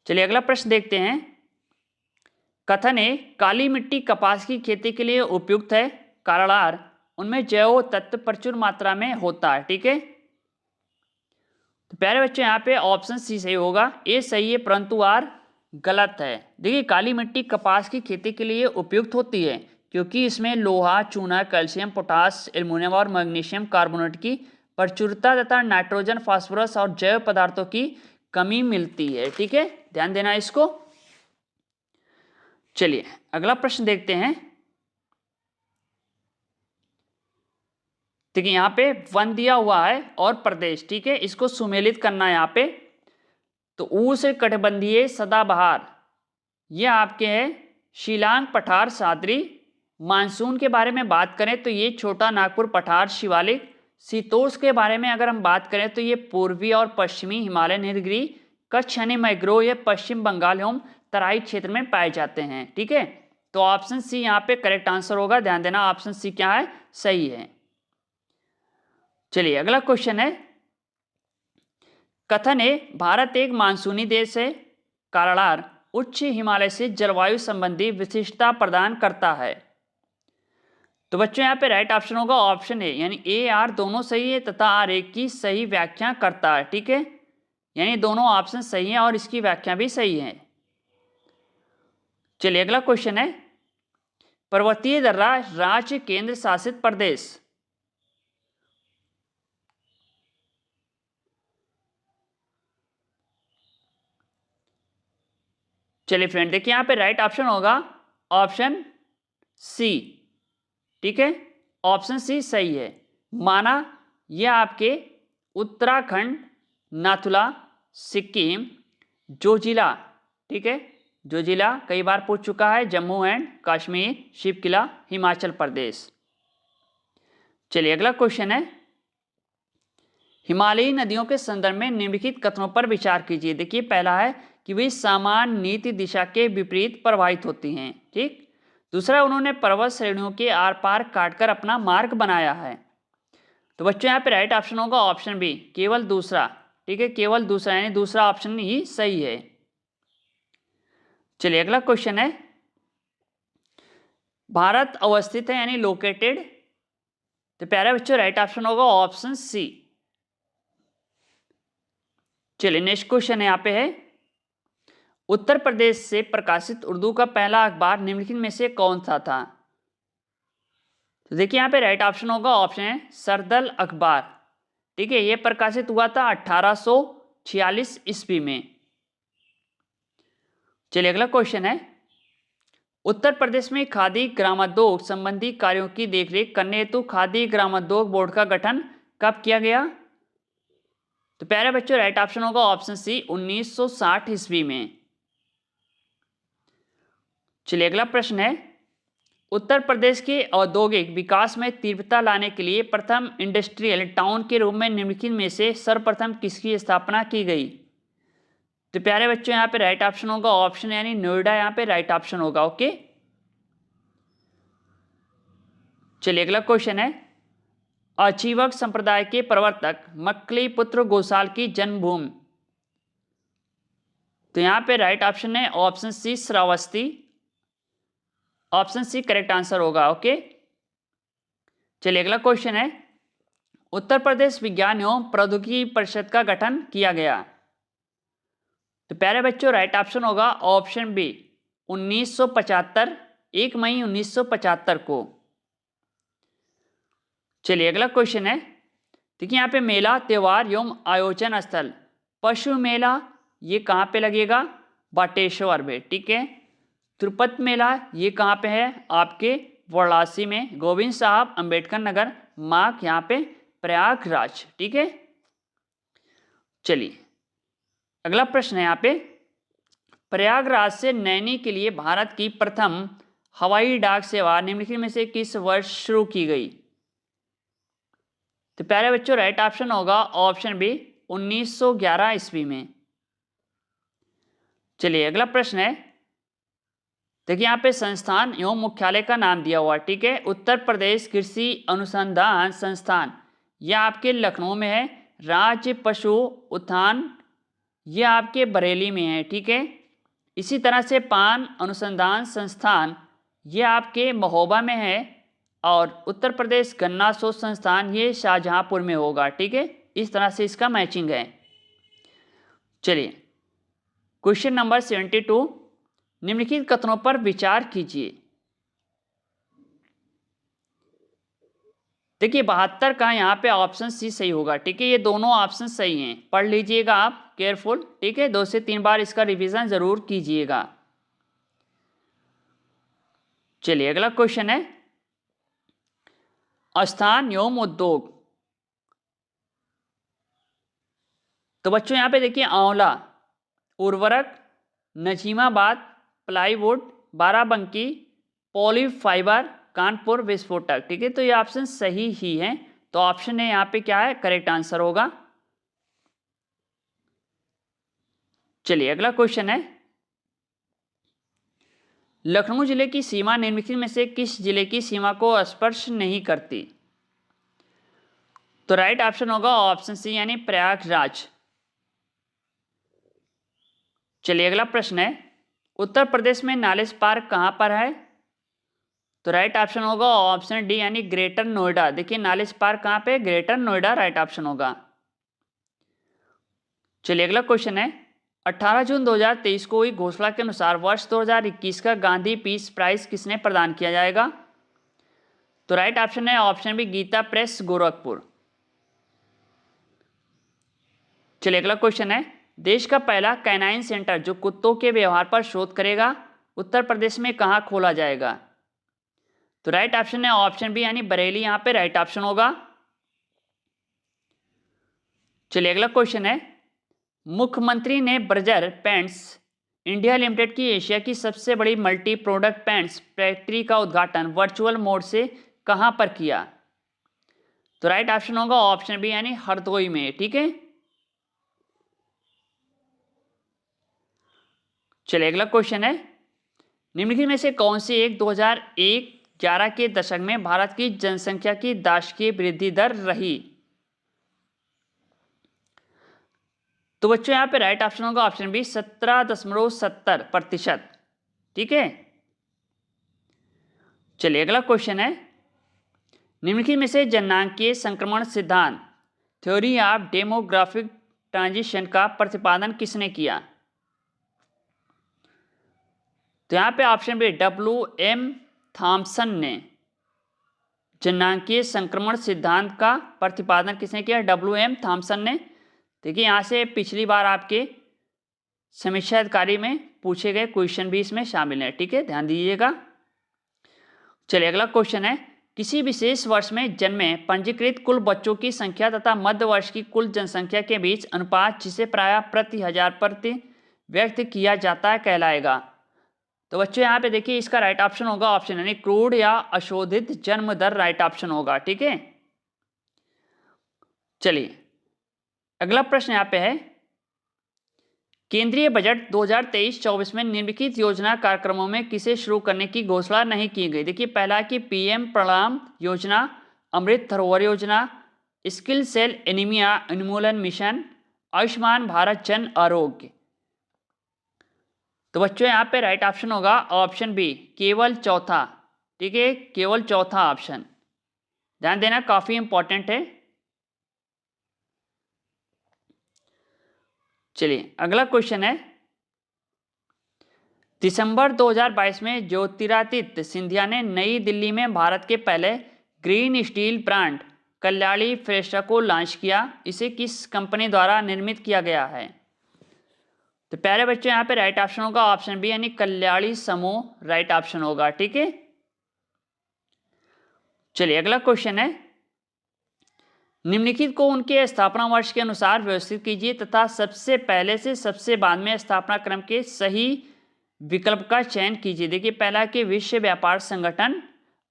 चलिए अगला प्रश्न देखते हैं, कथन है काली मिट्टी कपास की खेती के लिए उपयुक्त है। कारण आर, उनमें जैव तत्व प्रचुर मात्रा में होता है। ठीक है, तो प्यारे बच्चों यहाँ पे ऑप्शन सी सही होगा। ए सही है परंतु आर गलत है। देखिए काली मिट्टी कपास की खेती के लिए उपयुक्त होती है क्योंकि इसमें लोहा, चूना, कैल्शियम, पोटास, एल्युमिनियम और मैग्नीशियम कार्बोनेट की प्रचुरता तथा नाइट्रोजन, फास्फोरस और जैव पदार्थों की कमी मिलती है। ठीक है, ध्यान देना इसको। चलिए अगला प्रश्न देखते हैं। देखिए यहाँ पे वन दिया हुआ है और प्रदेश, ठीक है, इसको सुमेलित करना है यहाँ पे। तो उष्णकटिबंधीय सदाबहार ये आपके है शिलांग, पठार, सादरी। मानसून के बारे में बात करें तो ये छोटा नागपुर, पठार, शिवालिक। शीतोष्ण के बारे में अगर हम बात करें तो ये पूर्वी और पश्चिमी हिमालय, नीलगिरी, कच्छ यानी मैग्रोव, ये पश्चिम बंगाल एवं तराई क्षेत्र में पाए जाते हैं। ठीक है, तो ऑप्शन सी यहाँ पे करेक्ट आंसर होगा। ध्यान देना ऑप्शन सी क्या है, सही है। चलिए अगला क्वेश्चन है। कथन है भारत एक मानसूनी देश है, काराडार उच्च हिमालय से जलवायु संबंधी विशिष्टता प्रदान करता है। तो बच्चों यहाँ पे राइट ऑप्शन होगा ऑप्शन ए, यानी ए आर दोनों सही है तथा आर एक की सही व्याख्या करता है। ठीक है, यानी दोनों ऑप्शन सही है और इसकी व्याख्या भी सही है। चलिए अगला क्वेश्चन है। पर्वतीय दर्रा राज्य केंद्र शासित प्रदेश। चलिए फ्रेंड देखिए यहाँ पे राइट ऑप्शन होगा ऑप्शन सी। ठीक है, ऑप्शन सी सही है। माना यह आपके उत्तराखंड, नाथुला, सिक्किम, जोजिला, ठीक है, जोजिला कई बार पूछ चुका है, जम्मू एंड कश्मीर, शिवकिला, हिमाचल प्रदेश। चलिए अगला क्वेश्चन है। हिमालयी नदियों के संदर्भ में निम्नलिखित कथनों पर विचार कीजिए। देखिए पहला है कि वे समान नीति दिशा के विपरीत प्रवाहित होती हैं। ठीक, दूसरा उन्होंने पर्वत श्रेणियों के आर पार काटकर अपना मार्ग बनाया है। तो बच्चों यहाँ पे राइट ऑप्शन होगा ऑप्शन बी, केवल दूसरा। ठीक है, केवल दूसरा यानी दूसरा ऑप्शन ही सही है। चलिए अगला क्वेश्चन है। भारत अवस्थित है यानी लोकेटेड। तो प्यारे बच्चों राइट ऑप्शन होगा ऑप्शन सी। चलिए नेक्स्ट क्वेश्चन है यहाँ पे है। उत्तर प्रदेश से प्रकाशित उर्दू का पहला अखबार निम्नलिखित में से कौन सा था। तो देखिए यहाँ पे राइट ऑप्शन होगा ऑप्शन है सरदल अखबार। ठीक है, ये प्रकाशित हुआ था 1846 ईस्वी में। चलिए अगला क्वेश्चन है। उत्तर प्रदेश में खादी ग्रामोद्योग संबंधी कार्यों की देखरेख करने हेतु खादी ग्रामोद्योग बोर्ड का गठन कब किया गया। तो प्यारे बच्चों राइट ऑप्शन होगा ऑप्शन सी 1960 ईस्वी में। चलिए अगला प्रश्न है। उत्तर प्रदेश के औद्योगिक विकास में तीव्रता लाने के लिए प्रथम इंडस्ट्रियल टाउन के रूप में निम्नलिखित में से सर्वप्रथम किसकी स्थापना की गई। तो प्यारे बच्चों यहाँ पे राइट ऑप्शन होगा ऑप्शन यानी नोएडा यहाँ पे राइट ऑप्शन होगा। ओके, चलिए अगला क्वेश्चन है। अचीवक संप्रदाय के प्रवर्तक मक्ली पुत्र गोसाल की जन्मभूमि। तो यहाँ पे राइट ऑप्शन है option C Shravasti. Option C correct answer होगा। ओके, चलिए अगला क्वेश्चन है। उत्तर प्रदेश विज्ञान एवं प्रौद्योगिकी परिषद का गठन किया गया। तो प्यारे बच्चों राइट ऑप्शन होगा ऑप्शन बी 1975, 1 मई 1975 को। चलिए अगला क्वेश्चन है। देखिए यहाँ पे मेला, त्योहार एवं आयोजन स्थल पशु मेला ये कहाँ पे लगेगा, बाटेश्वर में। ठीक है, तिरुपति मेला ये कहाँ पे है, आपके वाराणसी में, गोविंद साहब अंबेडकर नगर, मार्ग यहाँ पे प्रयागराज। ठीक है, चलिए अगला प्रश्न है यहाँ पे। प्रयागराज से नैनी के लिए भारत की प्रथम हवाई डाक सेवा निम्नलिखित में से किस वर्ष शुरू की गई। तो प्यारे बच्चों राइट ऑप्शन होगा ऑप्शन बी 1911 ईस्वी में। चलिए अगला प्रश्न है। देखिए यहाँ पे संस्थान एवं मुख्यालय का नाम दिया हुआ। ठीक है, उत्तर प्रदेश कृषि अनुसंधान संस्थान यह आपके लखनऊ में है। राज्य पशु उद्यान यह आपके बरेली में है। ठीक है, इसी तरह से पान अनुसंधान संस्थान यह आपके महोबा में है। और उत्तर प्रदेश गन्ना शोध संस्थान ये शाहजहांपुर में होगा। ठीक है, इस तरह से इसका मैचिंग है। चलिए क्वेश्चन नंबर 72, निम्नलिखित कथनों पर विचार कीजिए। देखिए 72 का यहाँ पे ऑप्शन सी सही होगा। ठीक है, ये दोनों ऑप्शन सही हैं, पढ़ लीजिएगा आप केयरफुल। ठीक है, 2 से 3 बार इसका रिवीजन जरूर कीजिएगा। चलिए अगला क्वेश्चन है, स्थान एवं उद्योग। तो बच्चों यहाँ पे देखिए आंवला, उर्वरक, नजीमाबाद, प्लाईवुड, बाराबंकी, पॉलीफाइबर, कानपुर, विस्फोटक। ठीक है, तो ये ऑप्शन सही ही है। तो ऑप्शन है यहाँ पे क्या है, करेक्ट आंसर होगा। चलिए अगला क्वेश्चन है, लखनऊ जिले की सीमा निम्नलिखित में से किस जिले की सीमा को स्पर्श नहीं करती? तो राइट ऑप्शन होगा ऑप्शन सी यानी प्रयागराज। चलिए अगला प्रश्न है, उत्तर प्रदेश में नॉलेज पार्क कहां पर है? तो राइट ऑप्शन होगा ऑप्शन डी यानी ग्रेटर नोएडा। देखिए नॉलेज पार्क कहां पे, ग्रेटर नोएडा राइट ऑप्शन होगा। चलिए अगला क्वेश्चन है, 18 जून 2023 को हुई घोषणा के अनुसार वर्ष 2021 का गांधी पीस प्राइज किसने प्रदान किया जाएगा? तो राइट ऑप्शन है option B Gita Press Gorakhpur. चलिए अगला क्वेश्चन है, देश का पहला कैनाइन सेंटर जो कुत्तों के व्यवहार पर शोध करेगा उत्तर प्रदेश में कहां खोला जाएगा? तो राइट ऑप्शन है ऑप्शन बी यानी बरेली, यहां पे राइट ऑप्शन होगा। चलिए अगला क्वेश्चन है, मुख्यमंत्री ने ब्रजर पेंट्स इंडिया लिमिटेड की एशिया की सबसे बड़ी मल्टी प्रोडक्ट पेंट्स फैक्ट्री का उद्घाटन वर्चुअल मोड से कहां पर किया? तो राइट ऑप्शन होगा ऑप्शन बी यानी हरदोई में। ठीक है, चलिए अगला क्वेश्चन है, निम्नलिखित में से कौन सी एक 2001-11 के दशक में भारत की जनसंख्या की दार्शनिक वृद्धि दर रही? तो बच्चों यहां पे राइट ऑप्शन होगा ऑप्शन बी 17.70%। ठीक है, चलिए अगला क्वेश्चन है, निम्नलिखित में से जननांकीय संक्रमण सिद्धांत थ्योरी ऑफ डेमोग्राफिक ट्रांजिशन का प्रतिपादन किसने किया? तो यहां पे ऑप्शन बी WM थॉमसन ने जननांकीय संक्रमण सिद्धांत का प्रतिपादन किसने किया? WM थॉमसन ने। देखिए यहां से पिछली बार आपके समीक्षा अधिकारी में पूछे गए क्वेश्चन भी इसमें शामिल है। ठीक है, ध्यान दीजिएगा। चलिए अगला क्वेश्चन है, किसी विशेष वर्ष में जन्मे पंजीकृत कुल बच्चों की संख्या तथा मध्य वर्ष की कुल जनसंख्या के बीच अनुपात जिसे प्रायः प्रति हजार प्रति व्यक्त किया जाता है कहलाएगा? तो बच्चों यहाँ पे देखिए इसका राइट ऑप्शन होगा ऑप्शन यानी क्रूड या अशोधित जन्म दर राइट ऑप्शन होगा। ठीक है, चलिए अगला प्रश्न यहाँ पे है, केंद्रीय बजट 2023-24 में निम्नलिखित योजना कार्यक्रमों में किसे शुरू करने की घोषणा नहीं की गई? देखिए पहला कि PM प्रणाम योजना, अमृत धरोहर योजना, स्किल सेल एनीमिया उन्मूलन मिशन, आयुष्मान भारत जन आरोग्य। तो बच्चों यहाँ पे राइट ऑप्शन होगा ऑप्शन बी केवल चौथा। ठीक है, केवल चौथा ऑप्शन, ध्यान देना काफी इंपॉर्टेंट है। चलिए अगला क्वेश्चन है, दिसंबर 2022 में ज्योतिरादित्य सिंधिया ने नई दिल्ली में भारत के पहले ग्रीन स्टील ब्रांड कल्याणी फ्रेस्टा को लॉन्च किया। इसे किस कंपनी द्वारा निर्मित किया गया है? तो प्यारे बच्चों यहाँ पे राइट ऑप्शन होगा ऑप्शन बी यानी कल्याणी समूह राइट ऑप्शन होगा। ठीक है, चलिए अगला क्वेश्चन है, निम्नलिखित को उनके स्थापना वर्ष के अनुसार व्यवस्थित कीजिए तथा सबसे पहले से सबसे बाद में स्थापना क्रम के सही विकल्प का चयन कीजिए। देखिए पहला कि विश्व व्यापार संगठन,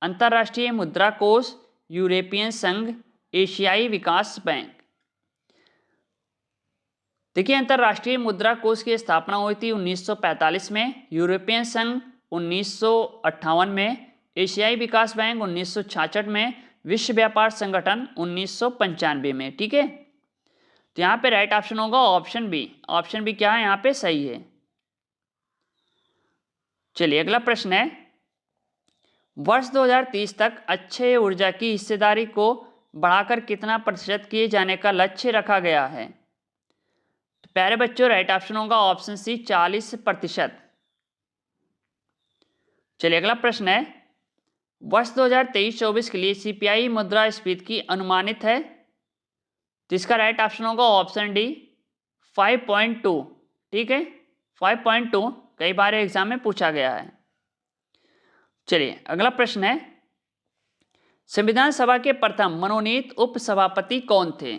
अंतर्राष्ट्रीय मुद्रा कोष, यूरोपियन संघ, एशियाई विकास बैंक। देखिए अंतर्राष्ट्रीय मुद्रा कोष की स्थापना हुई थी 1945 में, यूरोपियन संघ 1958 में, एशियाई विकास बैंक 1966 में, विश्व व्यापार संगठन 1995 में। ठीक है, तो यहाँ पे राइट ऑप्शन होगा ऑप्शन बी। ऑप्शन बी क्या है यहाँ पे सही है। चलिए अगला प्रश्न है, वर्ष 2030 तक अक्षय ऊर्जा की हिस्सेदारी को बढ़ाकर कितना प्रतिशत किए जाने का लक्ष्य रखा गया है? तो प्यारे बच्चों, राइट ऑप्शन होगा ऑप्शन सी 40%। चलिए अगला प्रश्न है, वर्ष 2023-24 के लिए सीपीआई मुद्रास्फीति की अनुमानित है, तो इसका राइट ऑप्शन होगा ऑप्शन डी 5.2। ठीक है, 5.2 कई बार एग्जाम में पूछा गया है। चलिए अगला प्रश्न है, संविधान सभा के प्रथम मनोनीत उपसभापति कौन थे?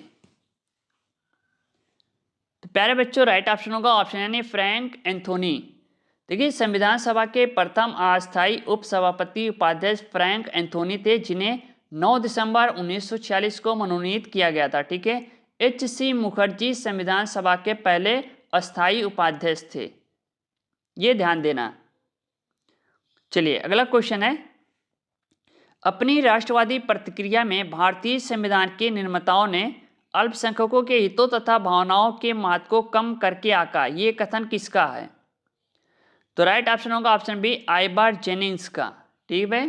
तो प्यारे बच्चों, राइट ऑप्शन होगा ऑप्शन यानी फ्रैंक एंथोनी। देखिए, संविधान सभा के प्रथम अस्थायी उपसभापति उपाध्यक्ष फ्रैंक एंथोनी थे, जिन्हें 9 दिसंबर 1946 को मनोनीत किया गया था। ठीक है, H.C. मुखर्जी संविधान सभा के पहले अस्थायी उपाध्यक्ष थे, ये ध्यान देना। चलिए अगला क्वेश्चन है, अपनी राष्ट्रवादी प्रतिक्रिया में भारतीय संविधान के निर्माताओं ने अल्पसंख्यकों के हितों तथा भावनाओं के महत्व को कम करके आका, ये कथन किसका है? तो राइट ऑप्शन होगा ऑप्शन बी आइबार जेनिंग्स का। ठीक है,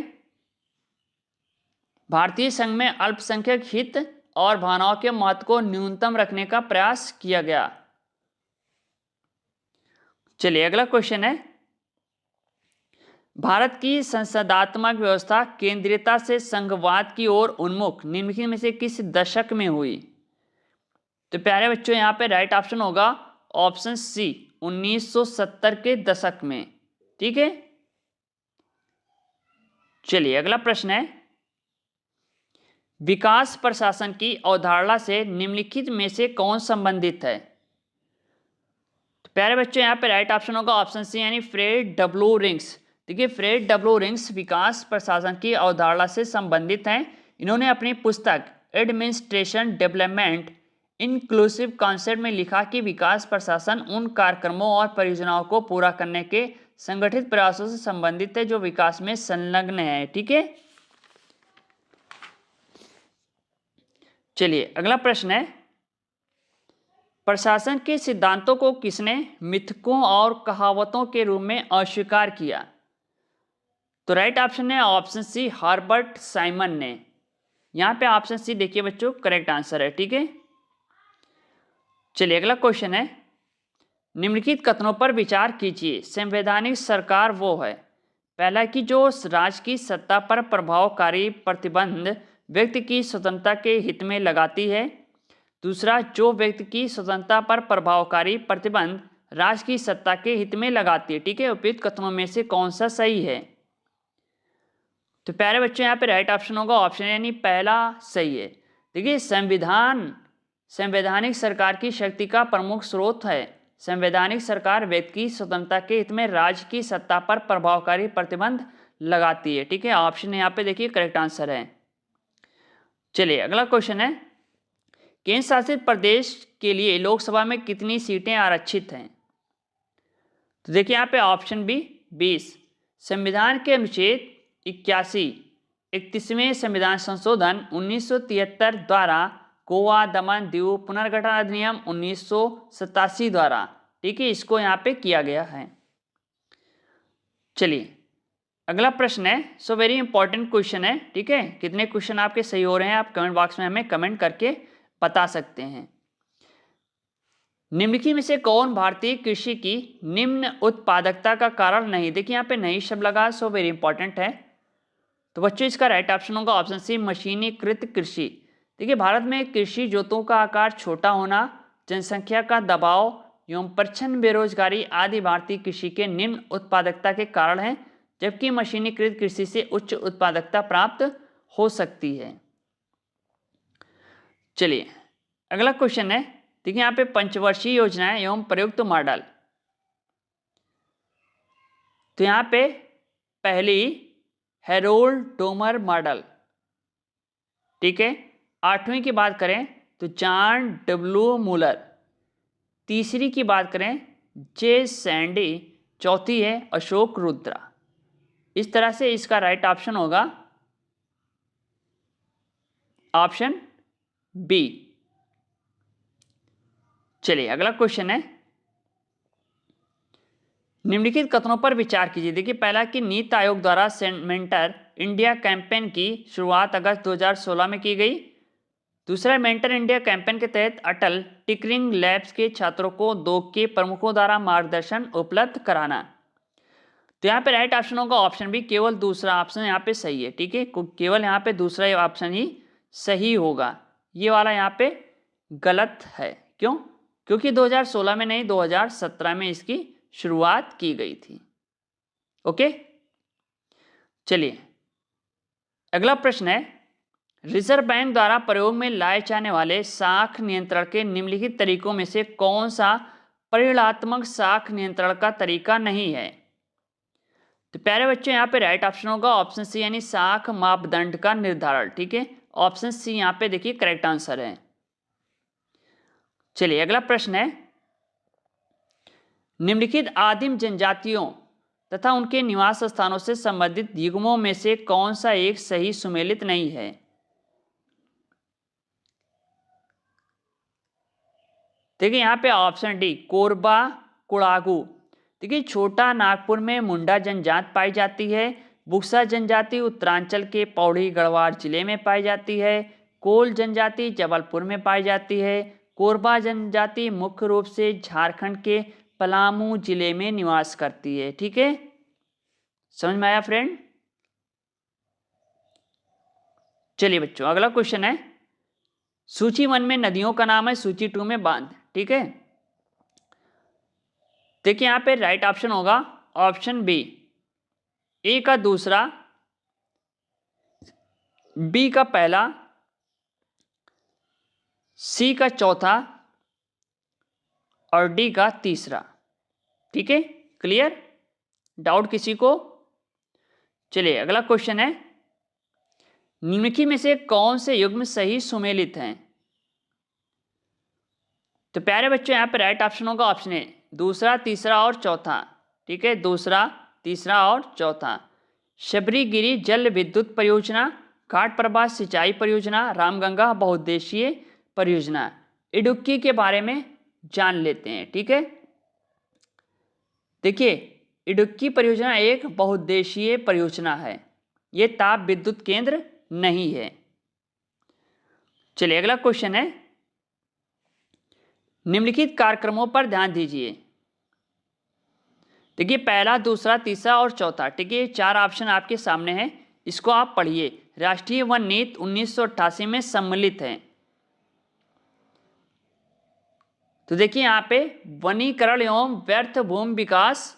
भारतीय संघ में अल्पसंख्यक हित और भावनाओं के महत्व को न्यूनतम रखने का प्रयास किया गया। चलिए अगला क्वेश्चन है, भारत की संसदात्मक व्यवस्था केंद्रीयता से संघवाद की ओर उन्मुख निम्नलिखित में से किस दशक में हुई? तो प्यारे बच्चों, यहाँ पे राइट ऑप्शन होगा ऑप्शन सी 1970 के दशक में। ठीक है, चलिए अगला प्रश्न है, विकास प्रशासन की अवधारणा से निम्नलिखित में से कौन संबंधित है? तो प्यारे बच्चों, यहाँ पे राइट ऑप्शन होगा ऑप्शन सी यानी फ्रेड डब्ल्यू रिंग्स। देखिए, फ्रेड डब्ल्यू रिंग्स विकास प्रशासन की अवधारणा से संबंधित हैं। इन्होंने अपनी पुस्तक एडमिनिस्ट्रेशन डेवलपमेंट इंक्लूसिव कॉन्सेप्ट में लिखा कि विकास प्रशासन उन कार्यक्रमों और परियोजनाओं को पूरा करने के संगठित प्रयासों से संबंधित है जो विकास में संलग्न है। ठीक है, चलिए अगला प्रश्न है, प्रशासन के सिद्धांतों को किसने मिथकों और कहावतों के रूप में अस्वीकार किया? तो राइट ऑप्शन है ऑप्शन सी हर्बर्ट साइमन ने। यहां पे ऑप्शन सी देखिए बच्चों करेक्ट आंसर है। ठीक है, चलिए अगला क्वेश्चन है, निम्नलिखित कथनों पर विचार कीजिए। संवैधानिक सरकार वो है, पहला कि जो राज्य की सत्ता पर प्रभावकारी प्रतिबंध व्यक्ति की स्वतंत्रता के हित में लगाती है। दूसरा, जो व्यक्ति की स्वतंत्रता पर प्रभावकारी प्रतिबंध राज्य की सत्ता के हित में लगाती है। ठीक है, उपयुक्त कथनों में से कौन सा सही है? तो प्यारे बच्चों, यहाँ पे राइट ऑप्शन होगा ऑप्शन यानी पहला सही है। देखिए, संवैधानिक सरकार की शक्ति का प्रमुख स्रोत है। संवैधानिक सरकार व्यक्ति की स्वतंत्रता के हित में राज्य की सत्ता पर प्रभावकारी प्रतिबंध लगाती है। ठीक है, ऑप्शन यहाँ पे देखिए करेक्ट आंसर है। चलिए अगला क्वेश्चन है, केंद्र शासित प्रदेश के लिए लोकसभा में कितनी सीटें आरक्षित हैं? तो देखिए यहाँ पे ऑप्शन बी 20। संविधान के अनुच्छेद 81 31वें संविधान संशोधन 1973 द्वारा, गोवा दमन दीव पुनर्गठन अधिनियम 1987 द्वारा, ठीक है, इसको यहाँ पे किया गया है। चलिए अगला प्रश्न है, सो वेरी इंपॉर्टेंट क्वेश्चन है। ठीक है, कितने क्वेश्चन आपके सही हो रहे हैं आप कमेंट बॉक्स में हमें कमेंट करके बता सकते हैं। निम्नलिखित में से कौन भारतीय कृषि की निम्न उत्पादकता का कारण नहीं? देखिए यहाँ पे नहीं शब्द लगा, सो वेरी इंपॉर्टेंट है। तो बच्चों इसका राइट ऑप्शन होगा ऑप्शन सी मशीनीकृत कृषि। देखिए, भारत में कृषि जोतों का आकार छोटा होना, जनसंख्या का दबाव एवं प्रचंड बेरोजगारी आदि भारतीय कृषि के निम्न उत्पादकता के कारण हैं, जबकि मशीनीकृत कृषि से उच्च उत्पादकता प्राप्त हो सकती है। चलिए अगला क्वेश्चन है, देखिए यहाँ पे पंचवर्षीय योजनाएं एवं प्रयुक्त मॉडल। तो यहाँ पे पहली हैरोल्ड डोमर मॉडल। ठीक है, 8वीं की बात करें तो जॉन डब्ल्यू मूलर, तीसरी की बात करें जे सैंडी, चौथी है अशोक रुद्रा। इस तरह से इसका राइट ऑप्शन होगा ऑप्शन बी। चलिए अगला क्वेश्चन है, निम्नलिखित कथनों पर विचार कीजिए। देखिए, पहला कि नीति आयोग द्वारा सेंटर इंडिया कैंपेन की शुरुआत अगस्त 2016 में की गई। दूसरा, मेंटर इंडिया कैंपेन के तहत अटल टिंकरिंग लैब्स के छात्रों को 2 के प्रमुखों द्वारा मार्गदर्शन उपलब्ध कराना। तो यहाँ पे राइट ऑप्शन होगा ऑप्शन बी, केवल दूसरा ऑप्शन यहाँ पे सही है। ठीक है, केवल यहाँ पे दूसरा ऑप्शन ही सही होगा, ये वाला यहाँ पे गलत है। क्यों? क्योंकि 2016 में नहीं, 2017 में इसकी शुरुआत की गई थी। ओके, चलिए अगला प्रश्न है, रिजर्व बैंक द्वारा प्रयोग में लाए जाने वाले साख नियंत्रण के निम्नलिखित तरीकों में से कौन सा परिणात्मक साख नियंत्रण का तरीका नहीं है? तो प्यारे बच्चों, यहाँ पे राइट ऑप्शन होगा ऑप्शन सी, यानी साख मापदंड का निर्धारण। ठीक है, ऑप्शन सी यहाँ पे देखिए करेक्ट आंसर है। चलिए अगला प्रश्न है, निम्नलिखित आदिम जनजातियों तथा उनके निवास स्थानों से संबंधित युग्मों में से कौन सा एक सही सुमेलित नहीं है? देखिए यहाँ पे ऑप्शन डी, कोरबा कोड़ागू। देखिए छोटा नागपुर में मुंडा जनजाति पाई जाती है। बुक्सा जनजाति उत्तरांचल के पौड़ी गढ़वाल जिले में पाई जाती है। कोल जनजाति जबलपुर में पाई जाती है। कोरबा जनजाति मुख्य रूप से झारखंड के पलामू जिले में निवास करती है। ठीक है, समझ में आया फ्रेंड? चलिए बच्चों अगला क्वेश्चन है, सूची 1 में नदियों का नाम है, सूची 2 में बांध। ठीक है, देखिए यहां पे राइट ऑप्शन होगा ऑप्शन बी, ए का दूसरा, बी का पहला, सी का चौथा और डी का तीसरा। ठीक है, क्लियर? डाउट किसी को? चलिए अगला क्वेश्चन है, निम्नलिखित में से कौन से युग्म सही सुमेलित हैं? तो प्यारे बच्चों यहाँ पे राइट ऑप्शन होगा ऑप्शन ए, दूसरा तीसरा और चौथा। ठीक है, दूसरा तीसरा और चौथा। शबरीगिरी जल विद्युत परियोजना, घाट प्रभा सिंचाई परियोजना, रामगंगा बहुउद्देशीय परियोजना। इडुक्की के बारे में जान लेते हैं। ठीक है, देखिए इडुक्की परियोजना एक बहुउद्देशीय परियोजना है, ये ताप विद्युत केंद्र नहीं है। चलिए अगला क्वेश्चन है, निम्नलिखित कार्यक्रमों पर ध्यान दीजिए। देखिए पहला दूसरा तीसरा और चौथा। ठीक है, 4 ऑप्शन आपके सामने हैं, इसको आप पढ़िए। राष्ट्रीय वन नीति 1988 में सम्मिलित है। तो देखिए यहाँ पे वनीकरण एवं व्यर्थ भूमि विकास,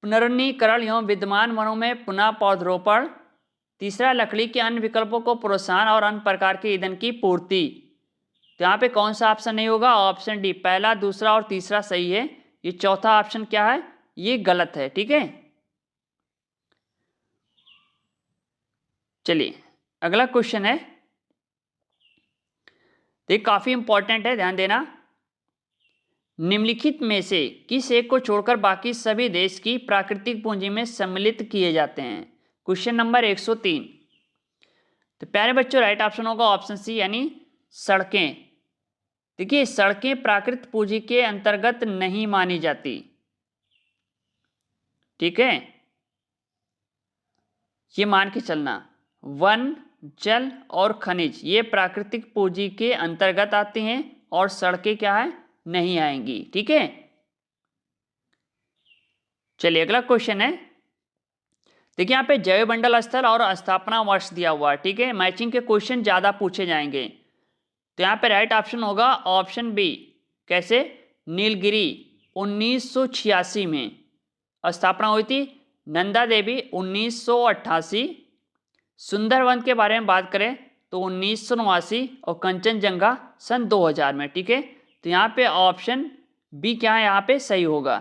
पुनर्वनीकरण एवं विद्यमान वनों में पुनः पौधरोपण, तीसरा लकड़ी के अन्य विकल्पों को प्रोत्साहन और अन्य प्रकार के ईंधन की पूर्ति। तो यहाँ पे कौन सा ऑप्शन नहीं होगा? ऑप्शन डी, पहला दूसरा और तीसरा सही है। ये चौथा ऑप्शन क्या है? ये गलत है। ठीक है, चलिए अगला क्वेश्चन है, तो काफी इंपॉर्टेंट है, ध्यान देना। निम्नलिखित में से किस एक को छोड़कर बाकी सभी देश की प्राकृतिक पूंजी में सम्मिलित किए जाते हैं? Question number 103। तो प्यारे बच्चों राइट ऑप्शन होगा ऑप्शन सी, यानी सड़कें। देखिए सड़कें प्राकृतिक पूंजी के अंतर्गत नहीं मानी जाती। ठीक है, ये मान के चलना, वन जल और खनिज ये प्राकृतिक पूंजी के अंतर्गत आते हैं और सड़कें क्या है? नहीं आएंगी। ठीक है, चलिए अगला क्वेश्चन है, देखिए यहाँ पे जैव मंडल स्थल और स्थापना वर्ष दिया हुआ है। ठीक है, मैचिंग के क्वेश्चन ज्यादा पूछे जाएंगे। तो यहाँ पे राइट ऑप्शन होगा ऑप्शन बी। कैसे? नीलगिरी 1986 में स्थापना हुई थी, नंदा देवी 1988, सुंदरवन के बारे में बात करें तो 1989 और कंचनजंगा सन 2000 में। ठीक है, तो यहाँ पे ऑप्शन बी क्या है? यहाँ पे सही होगा।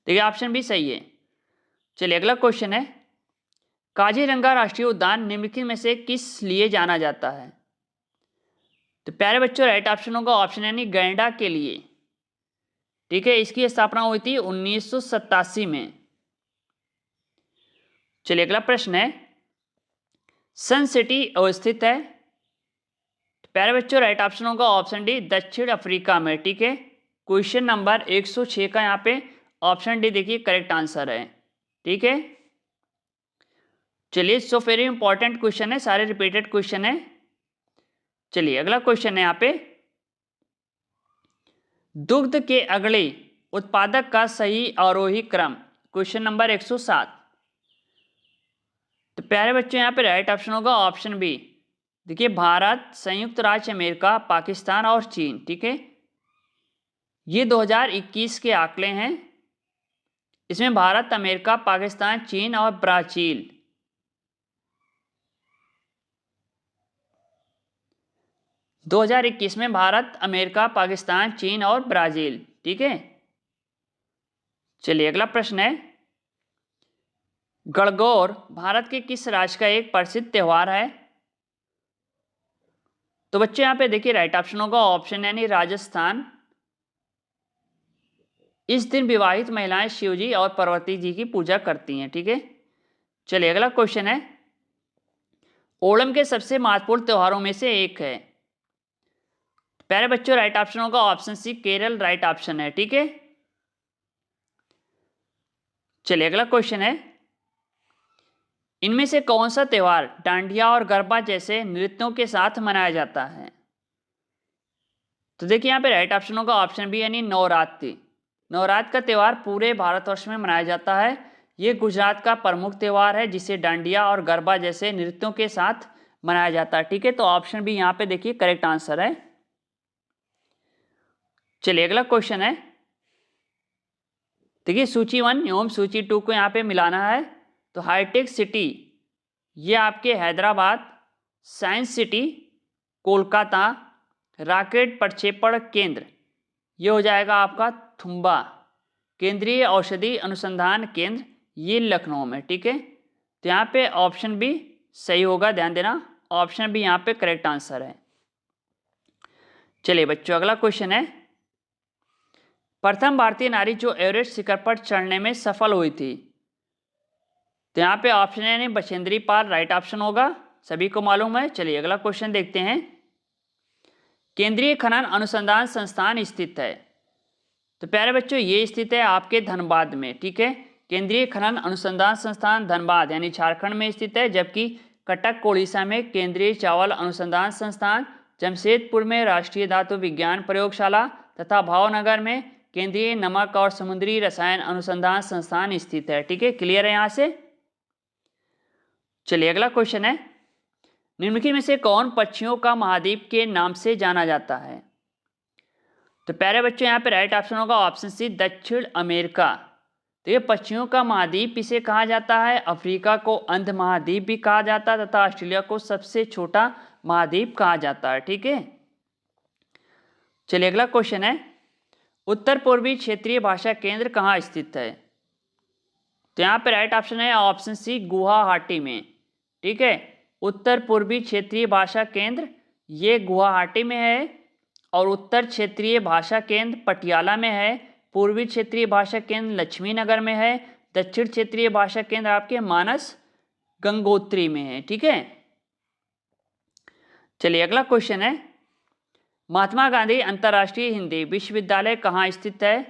देखिए ऑप्शन बी सही है। चलिए अगला क्वेश्चन है, काजीरंगा राष्ट्रीय उद्यान निम्नलिखित में से किस लिए जाना जाता है? तो प्यारे बच्चों राइट ऑप्शन होगा ऑप्शन यानी गैंडा के लिए। ठीक है, इसकी स्थापना हुई थी 1987 में। चलिए अगला प्रश्न है, सन सिटी अवस्थित है? प्यारे बच्चों राइट ऑप्शन होगा ऑप्शन डी, दक्षिण अफ्रीका में। ठीक है, क्वेश्चन नंबर 106 का यहाँ पे ऑप्शन डी देखिए करेक्ट आंसर है। ठीक है, चलिए, सो वेरी इंपॉर्टेंट क्वेश्चन है, सारे रिपीटेड क्वेश्चन है। चलिए अगला क्वेश्चन है यहाँ पे, दुग्ध के अगले उत्पादक का सही आरोही क्रम, क्वेश्चन नंबर 107। तो प्यारे बच्चों यहाँ पे राइट ऑप्शन होगा ऑप्शन बी। देखिए, भारत, संयुक्त राज्य अमेरिका, पाकिस्तान और चीन, ठीक है। ये 2021 के आंकड़े हैं। इसमें भारत, अमेरिका, पाकिस्तान, चीन और ब्राजील, 2021 में भारत, अमेरिका, पाकिस्तान, चीन और ब्राजील, ठीक है। चलिए अगला प्रश्न है, गणगौर भारत के किस राज्य का एक प्रसिद्ध त्योहार है? तो बच्चे यहाँ पे देखिए राइट ऑप्शन होगा ऑप्शन यानी राजस्थान। इस दिन विवाहित महिलाएं शिवजी और पार्वती जी की पूजा करती हैं, ठीक है। चलिए अगला क्वेश्चन है, ओणम के सबसे महत्वपूर्ण त्योहारों में से एक है। प्यारे बच्चों राइट ऑप्शन होगा option C, Kerala right option है, ठीक है। चलिए अगला क्वेश्चन है, इनमें से कौन सा त्योहार डांडिया और गरबा जैसे नृत्यों के साथ मनाया जाता है? तो देखिए यहाँ पे राइट ऑप्शन होगा ऑप्शन बी यानी नवरात्रि। नवरात्र का त्यौहार पूरे भारतवर्ष में मनाया जाता है। ये गुजरात का प्रमुख त्यौहार है जिसे डांडिया और गरबा जैसे नृत्यों के साथ मनाया जाता है, ठीक है। तो ऑप्शन बी यहाँ पे देखिए करेक्ट आंसर है। चलिए अगला क्वेश्चन है, देखिए सूची 1 एवं सूची 2 को यहाँ पे मिलाना है। तो हाईटेक सिटी ये आपके Hyderabad, science city Kolkata, rocket प्रक्षेपण केंद्र ये हो जाएगा आपका थुम्बा, केंद्रीय औषधि अनुसंधान केंद्र ये लखनऊ में, ठीक है। तो यहाँ पे ऑप्शन बी सही होगा, ध्यान देना ऑप्शन बी यहाँ पे करेक्ट आंसर है। चलिए बच्चों अगला क्वेश्चन है, प्रथम भारतीय नारी जो एवरेस्ट शिखर पर चढ़ने में सफल हुई थी। तो यहाँ पे ऑप्शन यानी बछेंद्री पाल राइट ऑप्शन होगा, सभी को मालूम है। चलिए अगला क्वेश्चन देखते हैं, केंद्रीय खनन अनुसंधान संस्थान स्थित है। तो प्यारे बच्चों ये स्थित है आपके धनबाद में, ठीक है। केंद्रीय खनन अनुसंधान संस्थान धनबाद यानी झारखंड में स्थित है, जबकि कटक ओडिशा में केंद्रीय चावल अनुसंधान संस्थान, जमशेदपुर में राष्ट्रीय धातु विज्ञान प्रयोगशाला तथा भावनगर में केंद्रीय नमक और समुद्री रसायन अनुसंधान संस्थान स्थित है, ठीक है। क्लियर है यहाँ से। चलिए अगला क्वेश्चन है, निम्नलिखित में से कौन पक्षियों का महाद्वीप के नाम से जाना जाता है? तो प्यारे बच्चों यहाँ पे राइट ऑप्शन होगा ऑप्शन सी, दक्षिण अमेरिका। तो ये पक्षियों का महाद्वीप इसे कहा जाता है। अफ्रीका को अंध महाद्वीप भी कहा जाता है तथा ऑस्ट्रेलिया को सबसे छोटा महाद्वीप कहा जाता है, ठीक है। चलिए अगला क्वेश्चन है, उत्तर पूर्वी क्षेत्रीय भाषा केंद्र कहाँ स्थित है? तो यहाँ पे राइट ऑप्शन है ऑप्शन सी, गुवाहाटी में, ठीक है। उत्तर पूर्वी क्षेत्रीय भाषा केंद्र ये गुवाहाटी में है, और उत्तर क्षेत्रीय भाषा केंद्र पटियाला में है, पूर्वी क्षेत्रीय भाषा केंद्र लक्ष्मी नगर में है, दक्षिण क्षेत्रीय भाषा केंद्र आपके मानस गंगोत्री में है, ठीक है। चलिए अगला क्वेश्चन है, महात्मा गांधी अंतर्राष्ट्रीय हिंदी विश्वविद्यालय कहाँ स्थित है?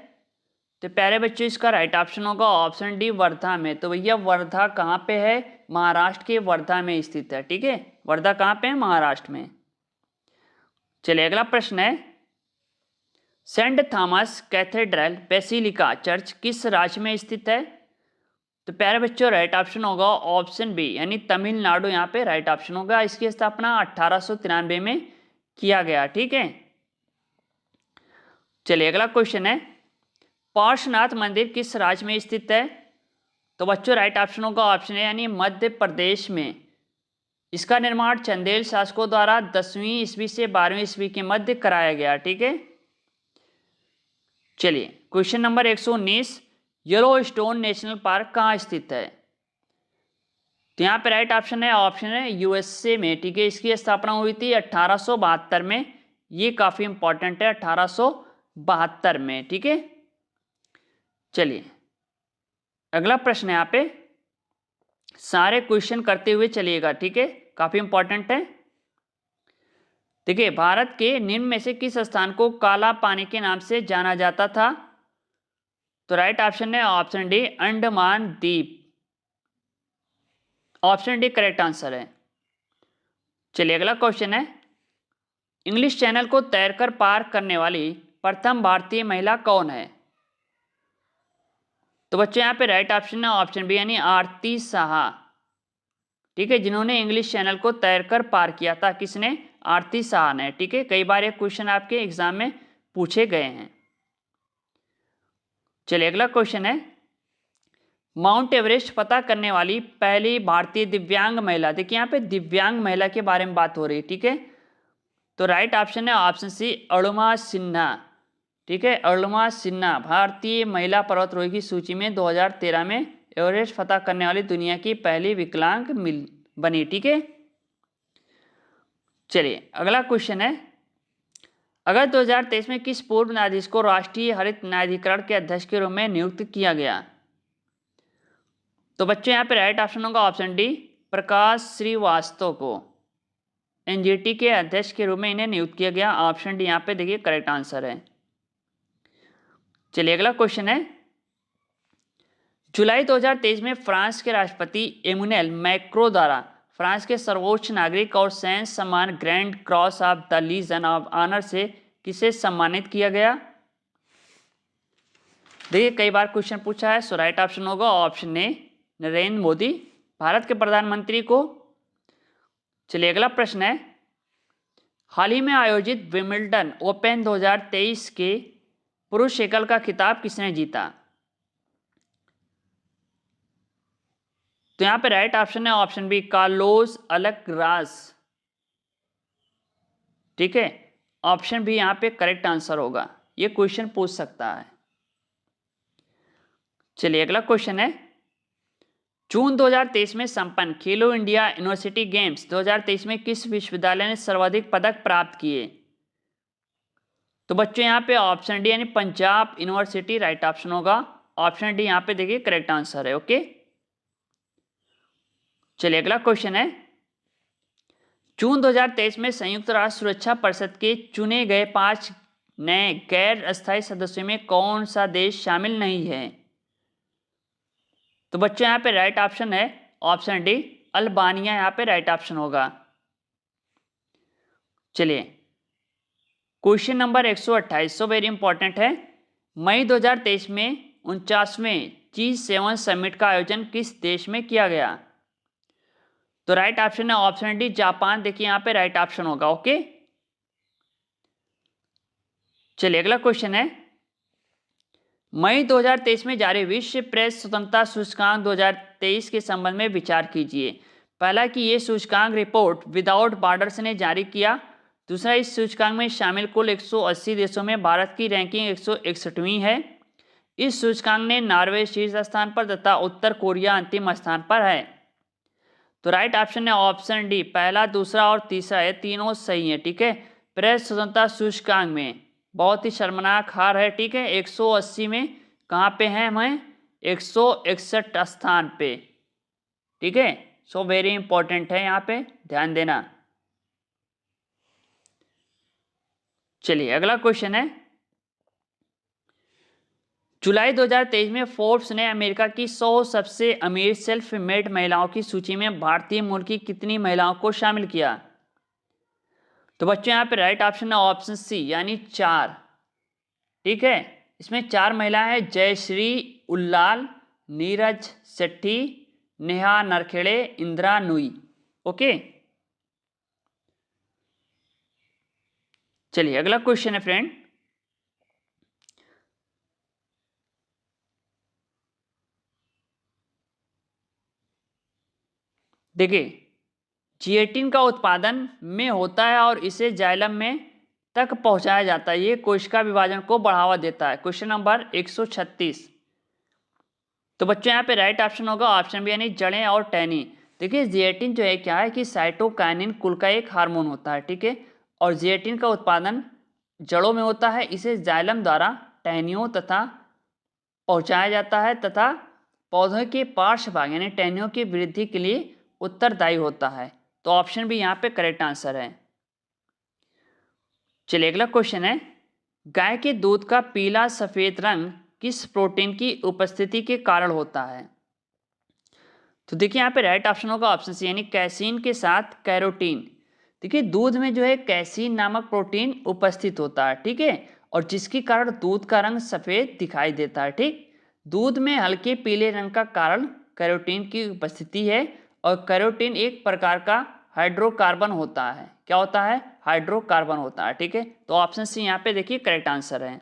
तो प्यारे बच्चों इसका राइट ऑप्शन होगा ऑप्शन डी, वर्धा में। तो भैया वर्धा कहाँ पे है? महाराष्ट्र के वर्धा में स्थित है, ठीक है। वर्धा कहाँ पे है? महाराष्ट्र में। चलिए अगला प्रश्न है, Saint Thomas Cathedral Basilica church किस राज्य में स्थित है? तो प्यारे बच्चों राइट ऑप्शन होगा ऑप्शन बी यानी तमिलनाडु, यहाँ पे राइट ऑप्शन होगा। इसकी स्थापना 1893 में किया गया, ठीक है। चलिए अगला क्वेश्चन है, पार्श्वनाथ मंदिर किस राज्य में स्थित है? तो बच्चों राइट ऑप्शन होगा ऑप्शन ए यानी मध्य प्रदेश में। इसका निर्माण चंदेल शासकों द्वारा 10वीं ईस्वी से 12वीं ईस्वी के मध्य कराया गया, ठीक है। चलिए question number 119, Yellowstone national park कहाँ स्थित है? तो यहाँ पे राइट ऑप्शन है ऑप्शन है यूएसए में, ठीक है। इसकी स्थापना हुई थी 1872 में। ये काफी इंपॉर्टेंट है, 1872 में, ठीक है। चलिए अगला प्रश्न है, यहाँ पे सारे क्वेश्चन करते हुए चलिएगा, ठीक है, काफी इंपॉर्टेंट है। देखिए, भारत के निम्न में से किस स्थान को काला पानी के नाम से जाना जाता था? तो राइट ऑप्शन है ऑप्शन डी, अंडमान द्वीप। ऑप्शन डी करेक्ट आंसर है। चलिए अगला क्वेश्चन है, इंग्लिश चैनल को तैरकर पार करने वाली प्रथम भारतीय महिला कौन है? तो बच्चों यहाँ पे राइट ऑप्शन है ऑप्शन बी यानी आरती साहा। ठीक है, जिन्होंने इंग्लिश चैनल को तैरकर पार किया था, किसने? आरती साहा ने। ठीक है, कई बार ये क्वेश्चन आपके एग्जाम में पूछे गए हैं। चलिए अगला क्वेश्चन है, माउंट एवरेस्ट पता करने वाली पहली भारतीय दिव्यांग महिला। देखिए यहाँ पे दिव्यांग महिला के बारे में बात हो रही है। ठीक है, तो राइट ऑप्शन है ऑप्शन सी अरुणिमा सिन्हा। ठीक है, अरुणिमा सिन्हा भारतीय महिला पर्वतारोही की सूची में 2013 में एवरेस्ट फतह करने वाली दुनिया की पहली विकलांग बनी। ठीक है, चलिए अगला क्वेश्चन है, अगस्त 2023 में किस पूर्व न्यायाधीश को राष्ट्रीय हरित न्यायाधिकरण के अध्यक्ष के रूप में नियुक्त किया गया? तो बच्चों यहाँ पे राइट ऑप्शन होगा ऑप्शन डी प्रकाश श्रीवास्तव को एनजीटी के अध्यक्ष के रूप में इन्हें नियुक्त किया गया। ऑप्शन डी यहाँ पे देखिए करेक्ट आंसर है। चलिए अगला क्वेश्चन है, जुलाई 2023 में फ्रांस के राष्ट्रपति एमुनेल मैक्रो द्वारा फ्रांस के सर्वोच्च नागरिक और सैन्य सम्मान Grand Cross of the Legion of Honour से किसे सम्मानित किया गया? देखिए कई बार क्वेश्चन पूछा है, सो राइट ऑप्शन होगा ऑप्शन ए नरेंद्र मोदी, भारत के प्रधानमंत्री को। चलिए अगला प्रश्न है, हाल ही में आयोजित विंबलडन ओपन 2023 के पुरुष एकल का खिताब किसने जीता? तो यहां पे राइट ऑप्शन है ऑप्शन बी कार्लोस अल्कराज। ठीक है, ऑप्शन बी यहां पे करेक्ट आंसर होगा, ये क्वेश्चन पूछ सकता है। चलिए अगला क्वेश्चन है, जून 2023 में संपन्न खेलो इंडिया यूनिवर्सिटी गेम्स 2023 में किस विश्वविद्यालय ने सर्वाधिक पदक प्राप्त किए? तो बच्चों यहाँ पे ऑप्शन डी यानी पंजाब यूनिवर्सिटी राइट ऑप्शन होगा। ऑप्शन डी यहाँ पे देखिए करेक्ट आंसर है। ओके, चलिए अगला क्वेश्चन है, जून 2023 में संयुक्त राष्ट्र सुरक्षा परिषद के चुने गए 5 नए गैर अस्थायी सदस्यों में कौन सा देश शामिल नहीं है? तो बच्चों यहाँ पे राइट ऑप्शन है ऑप्शन डी अल्बानिया, यहाँ पे राइट ऑप्शन होगा। चलिए question number 128 so very important है, मई 2023 में 49वें G7 समिट का आयोजन किस देश में किया गया? तो राइट ऑप्शन है ऑप्शन डी जापान, देखिए यहाँ पे राइट ऑप्शन होगा। ओके, चलिए अगला क्वेश्चन है, मई 2023 में जारी विश्व प्रेस स्वतंत्रता सूचकांक 2023 के संबंध में विचार कीजिए। पहला कि ये सूचकांक रिपोर्ट विदाउट बॉर्डर्स ने जारी किया। दूसरा, इस सूचकांक में शामिल कुल 180 देशों में भारत की रैंकिंग 161वीं है। इस सूचकांक ने नॉर्वे शीर्ष स्थान पर तथा उत्तर कोरिया अंतिम स्थान पर है। तो राइट ऑप्शन है ऑप्शन डी पहला, दूसरा और तीसरा है, तीनों सही है। ठीक है, प्रेस स्वतंत्रता सूचकांक में बहुत ही शर्मनाक हार है। ठीक है, 180 में कहाँ पे हैं हमें? 161 स्थान पे। ठीक है, सो वेरी इंपॉर्टेंट है, यहाँ पे ध्यान देना। चलिए अगला क्वेश्चन है, जुलाई 2023 में फोर्ब्स ने अमेरिका की 100 सबसे अमीर सेल्फ मेड महिलाओं की सूची में भारतीय मूल की कितनी महिलाओं को शामिल किया? तो बच्चों यहाँ पे राइट ऑप्शन है ऑप्शन सी यानी 4। ठीक है, इसमें 4 महिलाएं हैं, जयश्री उल्लाल, नीरज सेट्टी, नेहा नरखेड़े, इंदिरा नुई। ओके, चलिए अगला क्वेश्चन है फ्रेंड, देखिए G18 का उत्पादन में होता है और इसे जाइलम में तक पहुंचाया जाता है। ये कोशिका विभाजन को बढ़ावा देता है। Question number 136। तो बच्चों यहाँ पे राइट ऑप्शन होगा ऑप्शन बी यानी जड़ें और टहनी। देखिए G18 जो है क्या है कि साइटोकाइनिन कुल का एक हार्मोन होता है। ठीक है, और G18 का उत्पादन जड़ों में होता है, इसे जाइलम द्वारा टहनियों तथा पहुंचाया जाता है तथा पौधों के पार्श्व भाग यानी टहनियों की वृद्धि के लिए उत्तरदायी होता है। तो ऑप्शन बी यहाँ पे करेक्ट आंसर है। चलिए अगला क्वेश्चन है, गाय के दूध का पीला सफेद रंग किस प्रोटीन की उपस्थिति के कारण होता है? तो देखिए यहाँ पे राइट ऑप्शन होगा ऑप्शन सी, यानी कैसीन के साथ कैरोटीन। देखिए दूध में जो है कैसीन नामक प्रोटीन उपस्थित होता है, ठीक है, और जिसके कारण दूध का रंग सफेद दिखाई देता है। ठीक, दूध में हल्के पीले रंग का कारण कैरोटीन की उपस्थिति है, और कैरोटीन एक प्रकार का हाइड्रोकार्बन होता है। क्या होता है? हाइड्रोकार्बन होता है। ठीक है, तो ऑप्शन सी यहाँ पे देखिए करेक्ट आंसर है।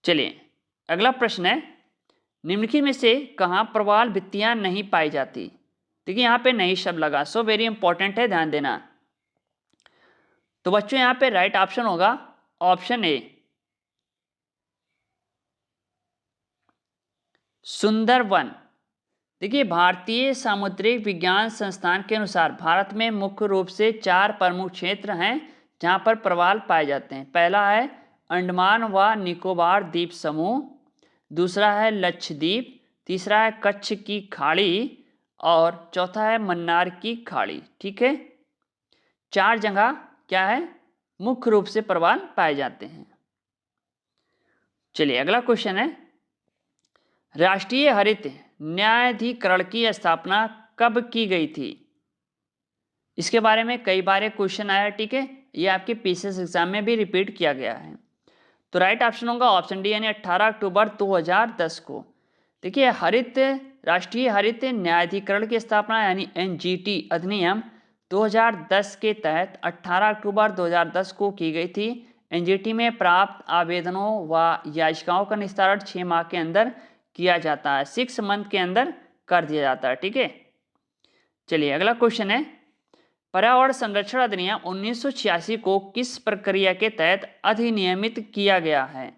चलिए अगला प्रश्न है, निम्नलिखित में से कहाँ प्रवाल भित्तियां नहीं पाई जाती? देखिए यहाँ पे नहीं शब्द लगा, सो वेरी इंपॉर्टेंट है, ध्यान देना। तो बच्चों यहाँ पे राइट ऑप्शन होगा ऑप्शन ए, सुंदरवन। देखिए भारतीय सामुद्रिक विज्ञान संस्थान के अनुसार भारत में मुख्य रूप से 4 प्रमुख क्षेत्र हैं जहां पर प्रवाल पाए जाते हैं। पहला है अंडमान व निकोबार द्वीप समूह, दूसरा है लक्षद्वीप, तीसरा है कच्छ की खाड़ी और चौथा है मन्नार की खाड़ी। ठीक है, 4 जगह क्या है, मुख्य रूप से प्रवाल पाए जाते हैं। चलिए अगला क्वेश्चन है, राष्ट्रीय हरित न्यायाधिकरण की स्थापना कब की गई थी? इसके बारे में कई बार क्वेश्चन आया। ठीक है, ये आपके पीसीएस एग्जाम में भी रिपीट किया गया है। तो राइट ऑप्शन होगा ऑप्शन डी, यानी 18 अक्टूबर 2010 को। देखिए राष्ट्रीय हरित न्यायाधिकरण की स्थापना यानी एनजीटी अधिनियम 2010 के तहत 18 अक्टूबर 2010 को की गई थी। एनजीटी में प्राप्त आवेदनों व याचिकाओं का निस्तारण 6 माह के अंदर किया जाता है, 6 मंथ के अंदर कर दिया जाता है। ठीक है, चलिए अगला क्वेश्चन है, पर्यावरण संरक्षण अधिनियम 1986 को किस प्रक्रिया के तहत अधिनियमित किया गया है?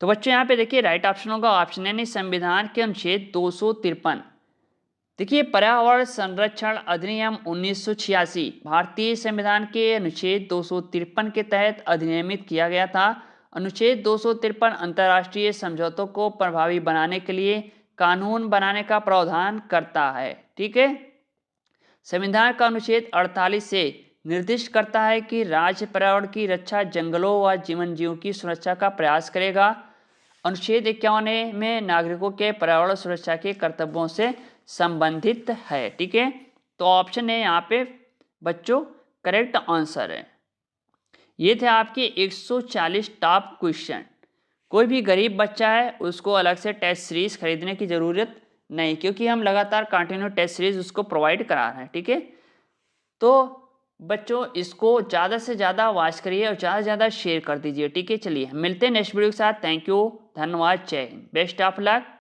तो बच्चों यहाँ पे देखिए राइट ऑप्शन होगा ऑप्शन यानी संविधान के अनुच्छेद 253। देखिए पर्यावरण संरक्षण अधिनियम 1986 भारतीय संविधान के अनुच्छेद 253 के तहत अधिनियमित किया गया था। अनुच्छेद 253 अंतर्राष्ट्रीय समझौतों को प्रभावी बनाने के लिए कानून बनाने का प्रावधान करता है। ठीक है, संविधान का अनुच्छेद 48 से निर्दिष्ट करता है कि राज्य पर्यावरण की रक्षा, जंगलों व जीवन जीवों की सुरक्षा का प्रयास करेगा। अनुच्छेद 51 में नागरिकों के पर्यावरण सुरक्षा के कर्तव्यों से संबंधित है। ठीक है, तो ऑप्शन है यहाँ पे बच्चों करेक्ट आंसर है। ये थे आपके 140 टॉप क्वेश्चन। कोई भी गरीब बच्चा है उसको अलग से टेस्ट सीरीज खरीदने की ज़रूरत नहीं, क्योंकि हम लगातार कंटिन्यू टेस्ट सीरीज उसको प्रोवाइड करा रहे हैं। ठीक है, तो बच्चों इसको ज़्यादा से ज़्यादा वॉच करिए और ज़्यादा से ज़्यादा शेयर कर दीजिए। ठीक है, चलिए मिलते हैं नेक्स्ट वीडियो के साथ। थैंक यू, धन्यवाद, जय हिंद, बेस्ट ऑफ लक।